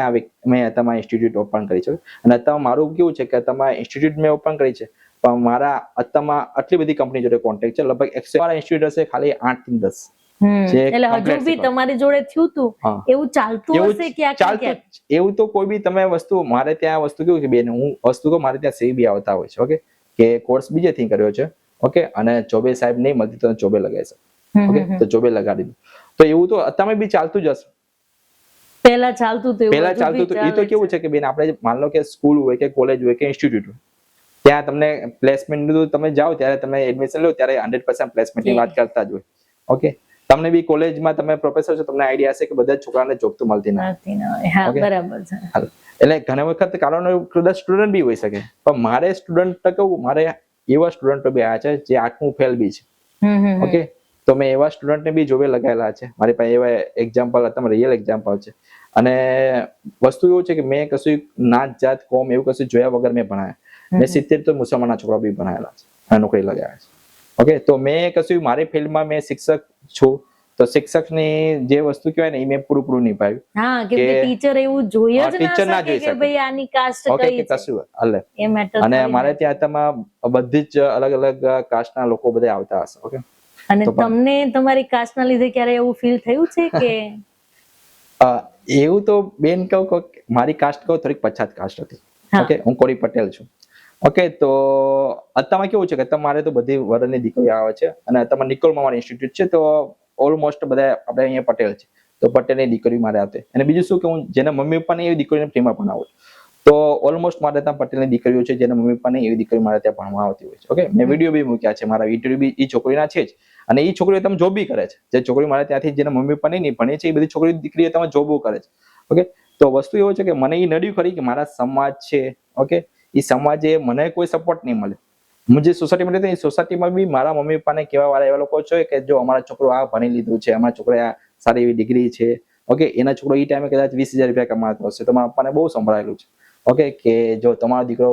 તમારા ઇન્સ્ટિટ્યૂટ ઓપન કરી છે. અને અત્યારે મારું કેવું છે કે તમારા ઇન્સ્ટિટ્યૂટ મેં ઓપન કરી છે, પણ મારા અત્યારમાં આટલી બધી કંપની જોડે કોન્ટેક્ટ છે. લગભગ 100 ઇન્સ્ટિટ્યૂટ હશે, ખાલી 8 થી 10. એટલે હજુ બી તમારી જોડે થયું તું એવું ચાલતું હશે ક્યાંક. એવું તો કોઈ બી તમે વસ્તુ, મારે ત્યાં વસ્તુ કેવું કે બેન હું વસ્તુ કહું, મારે ત્યાં સીબી આવતા હોય છે. ઓકે, કે કોર્સ બીજેથી કર્યો છે. ઓકે, અને ચોબે સાહેબ નહીં મળતી તો ચોબે લગાવી શકે. ઓકે, તો ચોબે લગાડી દઉં. તો એવું તો અત્યારે બી ચાલતું જ હશે. પહેલા ચાલતું હતું. એ તો કેવું છે કે બેન આપણે માન લો કે સ્કૂલ હોય કે કોલેજ હોય કે ઇન્સ્ટિટ્યૂટ હોય, ત્યાં તમને પ્લેસમેન્ટ તમે જાઓ ત્યારે તમે એડમિશન લો ત્યારે 100% પ્લેસમેન્ટની વાત કરતા જ હોય. ઓકે, તમને બી કોલેજમાં તમે પ્રોફેસર છો, તમને આઈડિયા હશે કે બધા છોકરાને જોબ તો મળતી નથી. હા, બરાબર છે. એટલે ઘણા વખત કારણો કદાચ સ્ટુડન્ટ બી હોઈ શકે, પણ મારે સ્ટુડન્ટ કહું, મારે એવા સ્ટુડન્ટો બી આવ્યા છે જે 8મું ફેલ બી છે. ઓકે, તો મેં એવા સ્ટુડન્ટને બી જોબે લગાવેલા છે. મારી પાસે એવા એક્ઝામ્પલ હતા, રિયલ એક્ઝામ્પલ છે. અને વસ્તુ એવું છે કે મેં કશું નાત જાત કોમ એવું કશું જોયા વગર મેં ભણાયા. મેં 70 તો મુસલમાનના છોકરા બી ભણાયેલા છે, નોકરી લગાવ્યા છે. ઓકે, તો મેં કશું મારી ફિલ્ડમાં મેં શિક્ષક છું, તો શિક્ષકની જે વસ્તુ કહેવાય ને એ મેં પૂરું નિભાવ્યું. હા, કેમ કે ટીચર એવું જોઈએ જ ના શકે કે ભાઈ આની કાસ્ટ કઈ છે. કશું અલગ એ મેટર. અને મારે ત્યાં તમામ બધી જ અલગ કાસ્ટના લોકો બધા આવતા હશે. ઓકે, અને તમને તમારી કાસ્ટના લીધે ક્યારે એવું ફીલ થયું છે કે? એવું તો બેન કહું, મારી કાસ્ટ કહું થોડીક પછાત કાસ્ટ હતી. ઓકે, હું કોળી પટેલ છું. ઓકે, તો અત્યારમાં કેવું છે કે તમારે તો બધી વર્ણની દીકરીઓ આવે છે, અને અત્યારમાં નિકોલમાં મારી ઇન્સ્ટિટ્યૂટ છે, તો ઓલમોસ્ટ બધા આપણે અહીંયા પટેલ છે, તો પટેલની દીકરી મારે આવતી. અને બીજું શું કે હું જેના મમ્મી પપ્પાને એવી દીકરીને ફ્રીમાં ભણાવું, તો ઓલમોસ્ટ મારે ત્યાં પટેલની દીકરીઓ છે જેના મમ્મી પપ્પાને એવી દીકરી મારે ત્યાં ભણવા આવતી હોય છે. ઓકે, મેં વિડીયો બી મૂક્યા છે, મારા વિડીયો બી એ છોકરીના છે જ. અને એ છોકરીઓ તમે જોબ બી કરે છે, જે છોકરી મારે ત્યાંથી જેના મમ્મી પપ્પા નહીં ભણે છે એ બધી છોકરી દીકરીઓ તમે જોબો કરે છે. ઓકે, તો વસ્તુ એવું છે કે મને એ નડ્યું ખરી કે મારા સમાજ છે. ઓકે, એ સમાજે મને કોઈ સપોર્ટ નહીં મળે. હું જે સોસાયટીમાં રહેતો એ સોસાયટીમાં બી મારા મમ્મી પપ્પાને કહેવા વાળા એવા લોકો છે કે જો અમારા છોકરો આ ભણી લીધું છે, અમારા છોકરા સારી એવી ડિગ્રી છે, ઓકે, એના છોકરો એ ટાઈમે કદાચ 20,000 રૂપિયા કમાતો હશે, તો મારા પપ્પાને બહુ સંભળાયેલું છે. ઓકે, કે જો તમારો દીકરો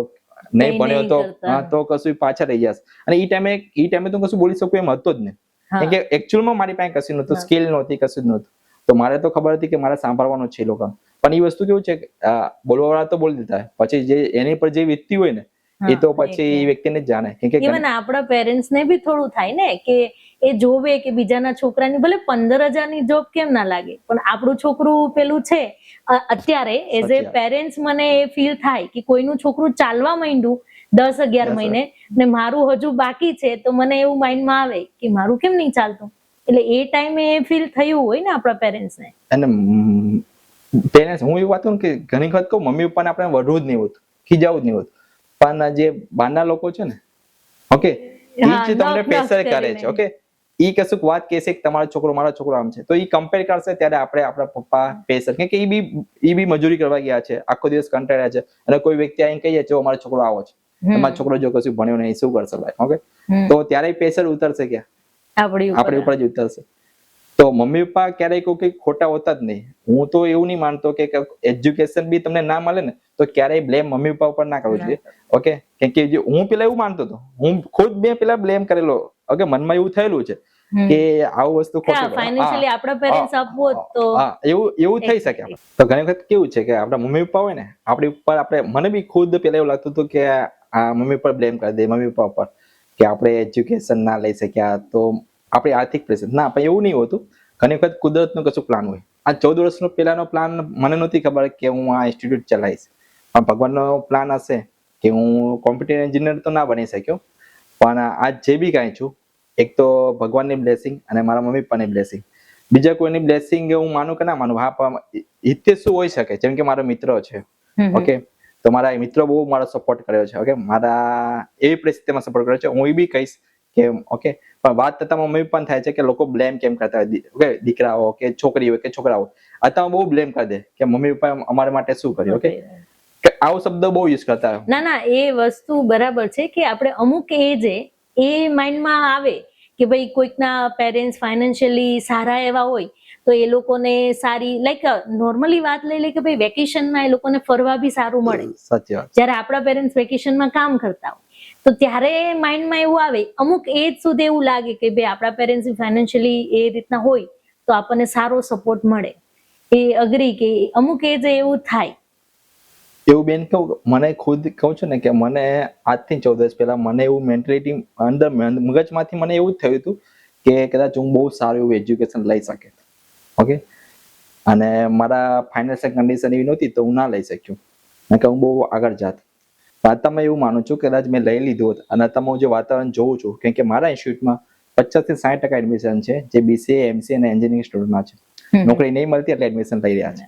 નહીં કંઈ ભણ્યો નહીં તો કરતા. તો કશું પાછળ રહી જશે. અને એ ટાઈમે તો કશું બોલી શકું એમ હતો જ નહીં, હા. કેમ કે એકચ્યુઅલમાં મારી પાસે કશું નહોતું, હા. સ્કિલ નહોતી, કશું જ નહોતું. તો મારે તો ખબર હતી કે મારે સાંભળવાનું છે એ લોકો, પણ એ વસ્તુ કેવું છે કે બોલવા વાળા તો બોલી દેતા હોય, પછી જે એની પર જે વીતતી હોય ને એ તો પછી એ વ્યક્તિને જ જાણે, કેમ કે ઇવન આપણા પેરેન્ટ્સ ને બી થોડું થાય ને કે એ જોવે કે બીજાના છોકરાની ભલે 15,000ની જોબ કેમ ના લાગે, પણ આપણું છોકરું પેલું છે. અત્યારે એઝ એ સાચી વાત. પેરેન્ટ્સ મને એ ફીલ થાય કે કોઈનું છોકરું ચાલવા માંડ્યું 10-11 Yes, મહિને ને મારું હજુ બાકી છે, તો મને એવું માઇન્ડમાં આવે કે મારું કેમ નહીં ચાલતું. એટલે એ ટાઈમે એ ફીલ થયું હોય ને આપણા પેરેન્ટ્સ ને. અને પેરેન્ટ્સ, હું એવું વાત કરું કે ઘણી વખત કહું મમ્મી પપ્પાને આપણે વઢવું જ નહીં હોતું, ખીજાવું જ નહીં હોતું, પણ જે બહારના લોકો છે ને, ઓકે, એ હા, જ તમને નખ પ્રેશર નખ કરે કરીને. છે. ઓકે, ઈ કશુંક વાત કહેશે કે તમારો છોકરો મારો છોકરો આમ છે, તો ઈ કમ્પેર કરશે ત્યારે આપણે આપણા પપ્પા પ્રેશર, કેમ કે ઈ બી મજૂરી કરવા ગયા છે, આખો દિવસ કંટાળ્યા છે, અને કોઈ વ્યક્તિ આવીને કહીએ જો અમારો છોકરો આવો છે, તમારો છોકરો જો કશું ભણ્યો નહીં, શું કરશે ભાઈ? ઓકે, તો ત્યારે પ્રેશર ઉતરશે ક્યાં? આપણી ઉપર જ ઉતરશે. તો મમ્મી પપ્પા ક્યારેય કોઈ ખોટા હોતા જ નહીં. હું તો એવું નહીં માનતો કે એજ્યુકેશન બી તમને ના મળે ને તો ક્યારેય બ્લેમ મમ્મી પપ્પા ઉપર ના કરવું જોઈએ. ઓકે, કેમ કે હું પેલા એવું માનતો હતો, હું ખુદ મેં પેલા બ્લેમ કરેલો. ઓકે, મનમાં એવું થયેલું છે કે આવું વસ્તુ ખોટું, ફાઇનાન્શિયલી આપણા પેરેન્ટ્સ આપવું હોત તો એવું થઈ શકે. તો ઘણી વખત કેવું છે કે આપણા મમ્મી પપ્પા હોય ને આપણી ઉપર, મને બી ખુદ પેલા એવું લાગતું હતું કે આ મમ્મી પર બ્લેમ કરી દે, મમ્મી પપ્પા પર, કે આપણે એજ્યુકેશન ના લઈ શક્યા તો આપણી આર્થિક પ્રેશર. ના, પણ એવું નહીં હોતું. ઘણી વખત કુદરતનું કશું પ્લાન હોય. આ 14 વર્ષનો પહેલાનો પ્લાન મને નહોતી ખબર કે હું આ ઇન્સ્ટિટ્યૂટ ચલાવીશ, પણ ભગવાનનો પ્લાન હશે કે હું કોમ્પ્યુટર એન્જિનિયર તો ના બની શક્યો, પણ આજ જે બી કાંઈ છું, એક તો ભગવાનની બ્લેસિંગ અને મારા મમ્મી પપ્પાની બ્લેસિંગ. બીજા કોઈની બ્લેસિંગ હું માનું કે ના માનું, હા, પણ હિતે શું હોઈ શકે? જેમ કે મારો મિત્ર છે, ઓકે, તો મારા મિત્રો બહુ મારો સપોર્ટ કર્યો છે. ઓકે, મારા એવી પરિસ્થિતિમાં સપોર્ટ કર્યો છે, હું એ બી કહીશ કે ઓકે, પણ વાત થતા મમ્મી પણ થાય છે કે લોકો બ્લેમ કેમ કરતા હોય, ઓકે, દીકરાઓ કે છોકરી હોય કે છોકરાઓ, અત્યારે બહુ બ્લેમ કરી દે કે મમ્મી પપ્પા અમારા માટે શું કર્યું. ઓકે, કે આવો શબ્દ બહુ યુઝ કરતા હોય. ના, એ વસ્તુ બરાબર છે કે આપણે અમુક એજે એ માઇન્ડમાં આવે કે ભાઈ કોઈકના પેરેન્ટ્સ ફાઇનાન્શિયલી સારા એવા હોય તો એ લોકોને સારી લાઈક નોર્મલી વાત લઈ લે કે ભાઈ વેકેશનમાં એ લોકોને ફરવા બી સારું મળે. સાચી વાત. જ્યારે આપણા પેરેન્ટ્સ વેકેશનમાં કામ કરતા હોય તો ત્યારે માઇન્ડમાં એવું આવે, અમુક એજ સુધી એવું લાગે કે ભાઈ આપણા પેરેન્ટ્સ ફાઇનાન્શિયલી એ રીતના હોય તો આપણને સારો સપોર્ટ મળે. એ અગ્રી કે અમુક એજ એવું થાય. એવું બેન કહું, મને ખુદ કહું છું ને કે મને આજથી 14 વર્ષ પહેલા મને એવું મેન્ટાલિટી અંદર મગજમાંથી મને એવું જ થયું હતું કે કદાચ હું બહુ સારું એવું એજ્યુકેશન લઈ શકે. ઓકે, અને મારા ફાઇનાન્શિયલ કન્ડિશન એવી નહોતી તો હું ના લઈ શક્યો, કે હું બહુ આગળ જાત. અત્યારે એવું માનું છું કે કદાચ મેં લઈ લીધું હોત, અને અત્યારે હું જે વાતાવરણ જોઉં છું, કેમ કે મારા ઇન્સ્ટિટ્યૂટમાં 50% થી 60% એડમિશન છે જે BCA, MCA અને એન્જિનિયરિંગ સ્ટુડન્ટમાં છે. નોકરી નહીં મળતી એટલે એડમિશન લઈ રહ્યા છે.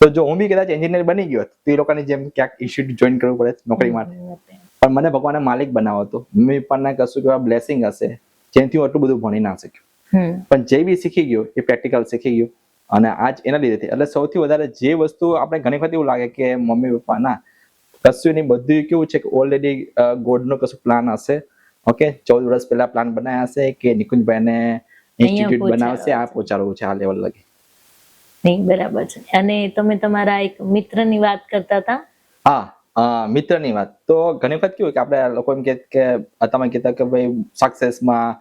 તો જો હું બી કદાચ એન્જિનિયર બની ગયો તો એ લોકોની જેમ ક્યાંક ઇન્સ્ટિટ્યૂટ જોઈન કરવું પડે નોકરી માટે, પણ મને ભગવાને માલિક બનાવો હતો. મમ્મી પપ્પાના કશું એવા બ્લેસિંગ હશે જેનાથી હું આટલું બધું ભણી ના શક્યો, પણ જે બી શીખી ગયો એ પ્રેક્ટિકલ શીખી ગયો, અને આજ એના લીધે. એટલે સૌથી વધારે જે વસ્તુ આપણે ઘણી વખત એવું લાગે કે મમ્મી પપ્પા ના કશું નહીં, બધું કેવું છે કે ઓલરેડી ગોડનો કશું પ્લાન હશે. ઓકે, 14 વર્ષ પહેલા પ્લાન બનાવ્યા હશે કે નિકુંજભાઈને ઇન્સ્ટિટ્યૂટ બનાવશે, આ પહોંચાડવું છે આ લેવલ લગી. નહીં, બરાબર છે. અને તમે તમારા એક મિત્રની વાત કરતા હતા. હા, મિત્રની વાત તો ઘણી વખત કેવું કે આપણે લોકો એમ કે તમે કહેતા કે ભાઈ સક્સેસમાં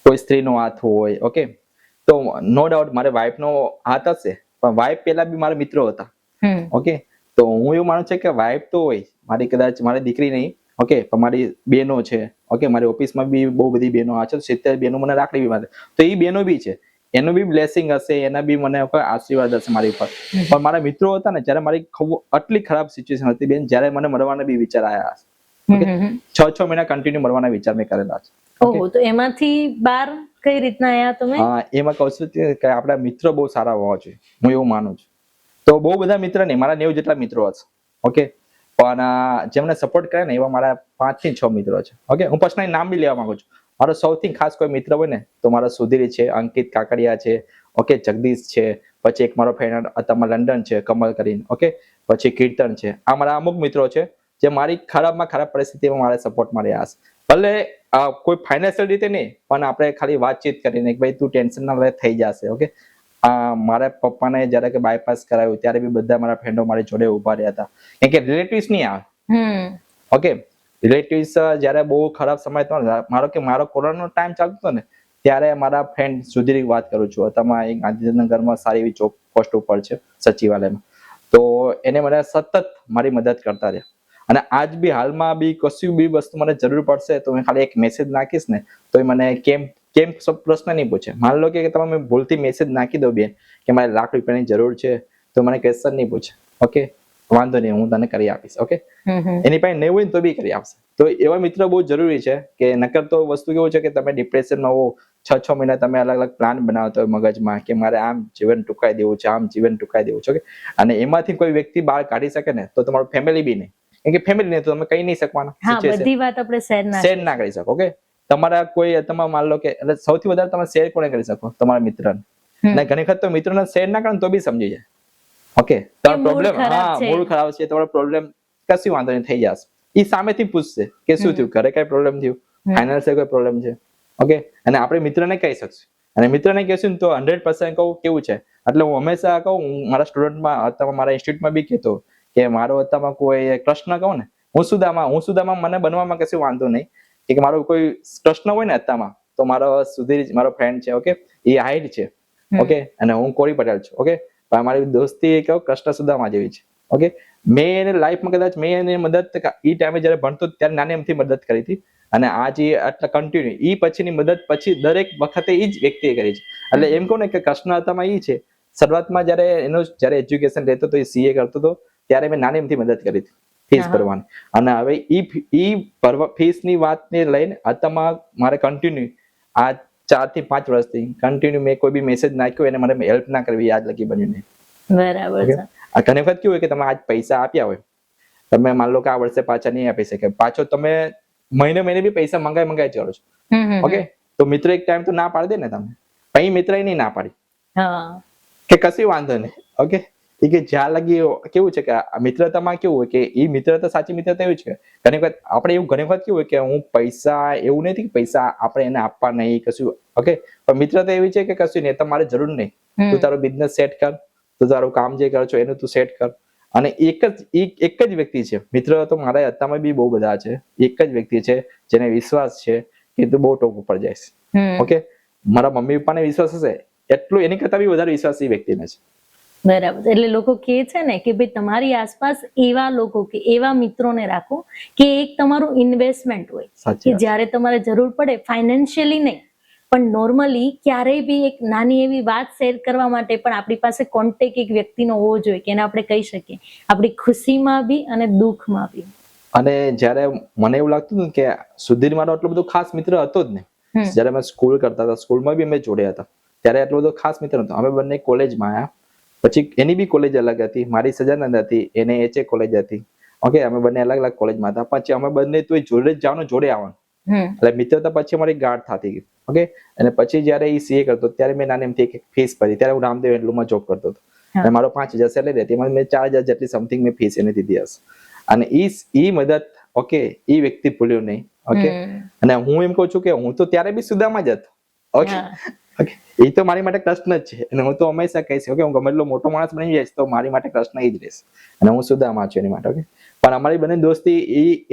કોઈ સ્ત્રીનો હાથ હોય. ઓકે, તો નો ડાઉટ મારે વાઇફનો હાથ હશે, પણ વાઇફ પહેલા બી મારા મિત્રો હતા. ઓકે, તો હું એવું માનું છું કે વાઇફ તો હોય મારી, કદાચ મારી દીકરી નહીં, ઓકે, પણ મારી બહેનો છે. ઓકે, મારી ઓફિસમાં બી બહુ બધી બહેનો આ છે, 70 બહેનો મને રાખડી બી મારે, તો એ બહેનો બી છે, એનું બી બ્લેસિંગ હશે, એના બી મને આશીર્વાદ હશે મારી ઉપર. પણ મારા મિત્રો હતા ને, જ્યારે મારી આટલી ખરાબ સિચ્યુએશન હતી બેન, જ્યારે મને મળવાના બી વિચાર આવ્યા હશે. 6 મહિના કન્ટિન્યુ મળવાના વિચાર મેં કરેલા છે. ઓહો, તો એમાંથી બહાર કઈ રીતના આયા તમે? એમાં કહું છું કે આપણા મિત્રો બહુ સારા હોવા જોઈએ, હું એવું માનું છું. તો બહુ બધા મિત્ર નહીં, મારા 90 જેટલા મિત્રો હશે. ઓકે, પણ જેમને સપોર્ટ કરે ને એવા મારા 5 થી 6 મિત્રો છે. ઓકે, હું પર્સનલી નામ બી લેવા માંગુ છું. મારો સૌથી ખાસ કોઈ મિત્ર હોય ને તો મારા સુધીર છે, અંકિત કાકડિયા છે, ઓકે, જગદીશ છે, પછી એક મારો ફ્રેન્ડ અત્યારમાં લંડન છે, કમલ કરીને, ઓકે, પછી કીર્તન છે. આ મારા અમુક મિત્રો છે જે મારી ખરાબમાં ખરાબ પરિસ્થિતિમાં મારા સપોર્ટમાં રહ્યા હશે. ભલે કોઈ ફાઇનાન્શિયલ રીતે નહીં, પણ આપણે ખાલી વાતચીત કરીને ભાઈ તું ટેન્શન ના લે, થઈ જશે. ઓકે, મારા પપ્પાને જ્યારે કે બાયપાસ કરાવ્યું ત્યારે બી બધા મારા ફ્રેન્ડો મારી જોડે ઉભા રહ્યા હતા, કેમ કે રિલેટિવ્સ નહીં આવે. ઓકે, રિલેટિવ્સ જ્યારે બહુ ખરાબ સમય હતો, મારો કોરોનાનો ટાઈમ ચાલતો હતો ને, ત્યારે મારા ફ્રેન્ડ સુધી વાત કરું છું, તમે ગાંધીનગરમાં સારી એવી જોબ પોસ્ટ ઉપર છે સચિવાલયમાં, તો એને મને સતત મારી મદદ કરતા રહ્યા. અને આજ બી હાલમાં બી કશું બી વસ્તુ મને જરૂર પડશે તો મેં ખાલી એક મેસેજ નાખીશ ને તો એ મને કેમ પ્રશ્ન નહીં પૂછે. માની લો કે તમે ભૂલથી મેસેજ નાખી દો બેન કે મારે ₹1,00,000 જરૂર છે, તો મને ક્વેશ્ચન નહીં પૂછે. ઓકે, વાંધો નહીં, હું તને કરી આપીશ. ઓકે, એની પાસે નહીં હોય તો બી કરી આપશે. તો એવા મિત્ર બહુ જરૂરી છે, કે નકર તો વસ્તુ કેવું છે કે તમે ડિપ્રેશનમાં હો, 6 મહિના તમે અલગ અલગ પ્લાન બનાવતા હોય મગજમાં કે મારે આમ જીવન ટૂંકાઈ દેવું છે, આમ જીવન ટૂંકાઈ દેવું છે. અને એમાંથી કોઈ વ્યક્તિ બહાર કાઢી શકે ને તો તમારું ફેમિલી બી નહીં, કેમ કે ફેમિલી નહીં તો તમે કહી નહીં શકવાના, બધી વાત આપણે શેર ના કરી શકો. ઓકે, તમારા કોઈ તમે માન લો કે એટલે સૌથી વધારે તમે શેર કોને કરી શકો? તમારા મિત્રને. અને ઘણી વખત તો મિત્રને શેર ના કરો તો બી સમજી જાય. ઓકે, તમારો પ્રોબ્લેમ, મૂડ ખરાબ છે, તમારો પ્રોબ્લેમ કશું વાંધો નહીં, થઈ જશે. એ સામેથી પૂછશે કે શું થયું, ઘરે કઈ પ્રોબ્લેમ થયું, ફાઇનાન્શિયલ કોઈ પ્રોબ્લેમ છે. ઓકે, અને આપણે મિત્રને કહી શકશું, અને મિત્રને કહેશું ને તો 100% કહું કેવું છે. એટલે હું હંમેશા કહું, મારા સ્ટુડન્ટમાં અથવા મારા ઇન્સ્ટિટ્યૂટમાં બી કહેતો કે મારો અત્યારમાં કોઈ પ્રશ્ન કહું ને, હું સુદામા મને બનવામાં કશું વાંધો નહીં, કે મારો કોઈ પ્રશ્ન હોય ને અત્યારમાં તો મારો ફ્રેન્ડ છે. ઓકે, એ હાઈટ છે. ઓકે, અને હું કોરી પટેલ છું. ઓકે, પણ મારી દોસ્તી કહો કૃષ્ણ સુદામા જેવી છે. ઓકે, મેં એને લાઈફમાં કદાચ મેં એને મદદ એ ટાઈમે જયારે ભણતો ત્યારે નાની એમથી મદદ કરી હતી, અને આજે આટલા કન્ટિન્યુ એ પછીની મદદ પછી દરેક વખતે એ જ વ્યક્તિએ કરી છે. એટલે એમ કહું ને કે કૃષ્ણ આત્મા એ છે, શરૂઆતમાં જયારે એજ્યુકેશન રહેતો હતો, એ CA કરતો હતો, ત્યારે મેં નાની એમથી મદદ કરી હતી ફીસ ભરવાની. અને હવે ઈ ફીસની વાતને લઈને આત્મા મારે કન્ટિન્યુ આ 4 થી 5 વર્ષથી કન્ટિન્યુ મેં કોઈ બી મેસેજ નાખ્યો એને મને હેલ્પ ના કરવી, આજ લગી બન્યું નહીં. બરાબર છે. ઘણી વખત કેવું હોય કે તમે આજ પૈસા આપ્યા હોય, તમે માન લો કે આ વર્ષે પાછા નહીં આપી શકે, પાછો તમે મહિને બી પૈસા મંગાઈ કરો છો. ઓકે, તો મિત્ર એક ટાઈમ તો ના પાડી દે ને તમે, પછી મિત્ર નહીં ના પાડી કે કશી વાંધો નહીં. ઓકે, કે જ્યાં લગી કેવું છે કે મિત્રતામાં કેવું હોય કે એ મિત્રતા, સાચી મિત્રતા એવી છે. ઘણી વખત આપણે એવું ઘણી વખત કેવું હોય કે હું પૈસા, એવું નથી કે પૈસા આપણે એને આપવા નહીં કશું. ઓકે, પણ મિત્રતા એવી છે કે કશું નહીં, તમારે જરૂર નહીં, તું તારો બિઝનેસ સેટ કર, તું તારું કામ જે કરો છો એનું તું સેટ કર. અને એક જ વ્યક્તિ છે મિત્ર, તો મારા અત્યારમાં બી બહુ બધા છે, એક જ વ્યક્તિ છે જેને વિશ્વાસ છે કે તું બહુ ટોપ ઉપર જઈશ. ઓકે, મારા મમ્મી પપ્પાને વિશ્વાસ હશે એટલું એની કરતા બી વધારે વિશ્વાસ એ વ્યક્તિને છે. બરાબર. એટલે લોકો કહે છે ને કે ભાઈ તમારી આસપાસ એવા લોકો કે એવા મિત્રોને રાખો કે એક તમારું ઇન્વેસ્ટમેન્ટ હોય, કે જ્યારે તમારે જરૂર પડે, ફાઇનાન્શિયલી નહીં પણ નોર્મલી ક્યારેય બી એક નાની એવી વાત શેર કરવા માટે પણ આપણી પાસે કોન્ટેક્ટ એક વ્યક્તિનો હોવો જોઈએ કે એને આપણે કહી શકીએ, આપણી ખુશીમાં બી અને દુઃખમાં બી. અને જ્યારે મને એવું લાગતું હતું કે સુધીર મારો એટલો બધો ખાસ મિત્ર હતો જ નહીં. જ્યારે અમે સ્કૂલ કરતા હતા, સ્કૂલમાં બી અમે જોડે હતા, ત્યારે એટલો બધો ખાસ મિત્ર હતો. અમે બંને કોલેજમાં આવ્યા પછી એની બી કોલેજ અલગ હતી, મારી સજાનંદ હતી, એને HA કોલેજ હતી. ઓકે, અમે બંને અલગ અલગ કોલેજમાં હતા. પછી અમે બંને તો જોડે જ જવાનું, જોડે આવવાનું, એટલે મિત્રતા પછી અમારી ગાઢ થતી ગઈ. ઓકે, અને પછી જયારે એ CA કરતો ત્યારે મેં નાની એમથી એક ફીસ ભરી, ત્યારે હું રામદેવ હેન્ડલૂમમાં જોબ કરતો હતો, અને મારો 5,000 સેલેરી હતી, એમાં મેં 4,000 જેટલી સમથિંગ મેં ફીસ એને દીધી હશે. અને ઈ મદદ, ઓકે, ઈ વ્યક્તિ ભૂલ્યો નહીં. ઓકે, અને હું એમ કહું છું કે હું તો ત્યારે બી સુદામાં જ હતો. ઓકે, એ તો મારી માટે કૃષ્ણ જ છે, અને હું તો હંમેશા કહીશ કે હું ગમે એટલો મોટો માણસ બની જઈશ તો મારી માટે કૃષ્ણ એ જ રહેશે, અને હું સુદામા છું એની માટે. ઓકે, પણ અમારી બંને દોસ્તી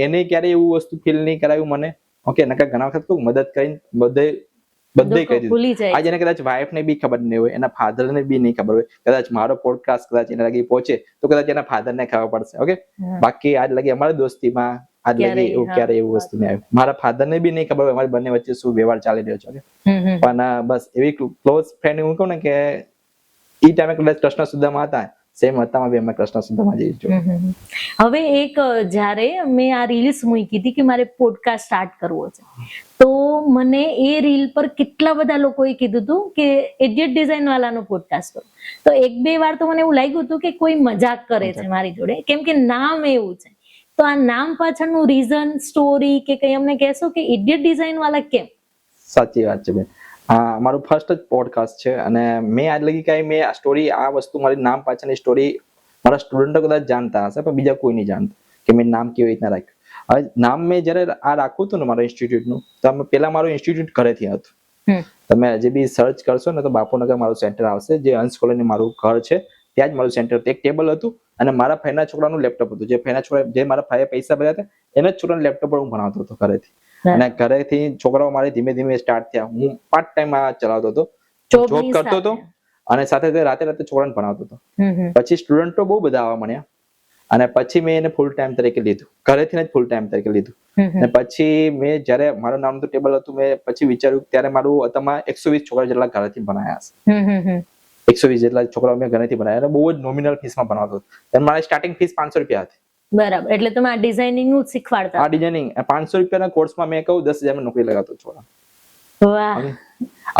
એને ક્યારે એવું વસ્તુ ફીલ નહીં કરાવ્યું મને. ઓકે, નકર ઘણા વખત કોઈ મદદ કરીને બધે કહી દીધું. આજે એને કદાચ વાઈફ ને બી ખબર નહીં હોય, એના ફાધર ને બી નહીં ખબર હોય, કદાચ મારો પોડકાસ્ટ કદાચ એના લગી પહોંચે તો કદાચ એના ફાધર ને ખબર પડશે. ઓકે, બાકી આજ લગી અમારી દોસ્તીમાં આજ લગી એવું ક્યારે એવું વસ્તુ નહીં આવ્યું. મારા ફાધર ને બી નહીં ખબર હોય અમારી બંને વચ્ચે શું વ્યવહાર ચાલી રહ્યો છે. પણ બસ એવી ક્લોઝ ફ્રેન્ડ હું કહું ને કે ઈ ટાઈમે કદાચ કૃષ્ણ સુદામા હતા, સેમ હતા બી અમે કૃષ્ણ સુદામા જેવી છું. હવે એક જ્યારે મેં આ રીલ્સ મૂકી હતી કે મારે પોડકાસ્ટ સ્ટાર્ટ કરવો છે, તો મને એ રીલ પર કેટલા બધા લોકોએ કીધું હતું કે એડિયટ ડિઝાઇન વાળાનો પોડકાસ્ટ કરો. તો 1-2 વાર તો મને એવું લાગ્યું હતું કે કોઈ મજાક કરે છે મારી જોડે, કેમ કે નામ એવું છે. તો આ નામ પાછળનું રીઝન, સ્ટોરી કે કઈ અમને કહેશો કે એડિયટ ડિઝાઇન વાળા કેમ? સાચી વાત છે બેન, મારું ફર્સ્ટ જ પોડકાસ્ટ છે, અને મેં આજ લગી કઈ મેં આ સ્ટોરી, આ વસ્તુ મારી નામ પાછળની સ્ટોરી મારા સ્ટુડન્ટો કદાચ જાણતા હશે પણ બીજા કોઈ નહીં જાણતું કે મેં નામ કેવી રીતના રાખ્યું. હવે નામ મેં જયારે આ રાખવું હતું ને મારા ઇન્સ્ટિટ્યૂટનું, તો પેલા મારું ઇન્સ્ટિટ્યૂટ ઘરેથી હતું. હમ. તમે હજી બી સર્ચ કરશો ને તો બાપુનગર મારું સેન્ટર આવશે, જે હંસ કોલોની મારું ઘર છે ત્યાં જ મારું સેન્ટર હતું. એક ટેબલ હતું અને મારા ભાઈના છોકરાનું લેપટોપ હતું. જે ભાઈના છોકરા, જે મારા ભાઈએ પૈસા ભર્યા હતા એના જ છોકરાના લેપટોપ પર હું ભણાવતો હતો ઘરેથી. અને ઘરેથી છોકરાઓ મારે ધીમે ધીમે સ્ટાર્ટ થયા. હું પાર્ટ ટાઈમ આ ચલાવતો હતો, જોબ કરતો હતો અને સાથે સાથે રાતે રાતે છોકરાને ભણાવતો હતો. પછી સ્ટુડન્ટો બહુ બધા આવવા મળ્યા અને પછી મેં એને ફૂલ ટાઈમ તરીકે લીધું, ઘરેથી જ ફૂલ ટાઈમ તરીકે લીધું. અને પછી મેં જ્યારે મારું નામનું ટેબલ હતું, મેં પછી વિચાર્યું ત્યારે મારું અત્યારમાં 120 છોકરા જેટલા ઘરેથી ભણાયા હશે. 120 જેટલા છોકરાઓ મેં ઘરેથી ભણાયા અને બહુ જ નોમિનલ ફીસમાં ભણાવતો હતો. અને મારી સ્ટાર્ટિંગ ફીસ 500 રૂપિયા હતી. બરાબર. એટલે તમે આ ડિઝાઇનિંગ નું શીખવાડતા? આ ડિઝાઇનિંગ 500 રૂપિયાના કોર્સમાં મેં કહું 10,000 માં નોકરી લગાવતો છોકરા. વાહ.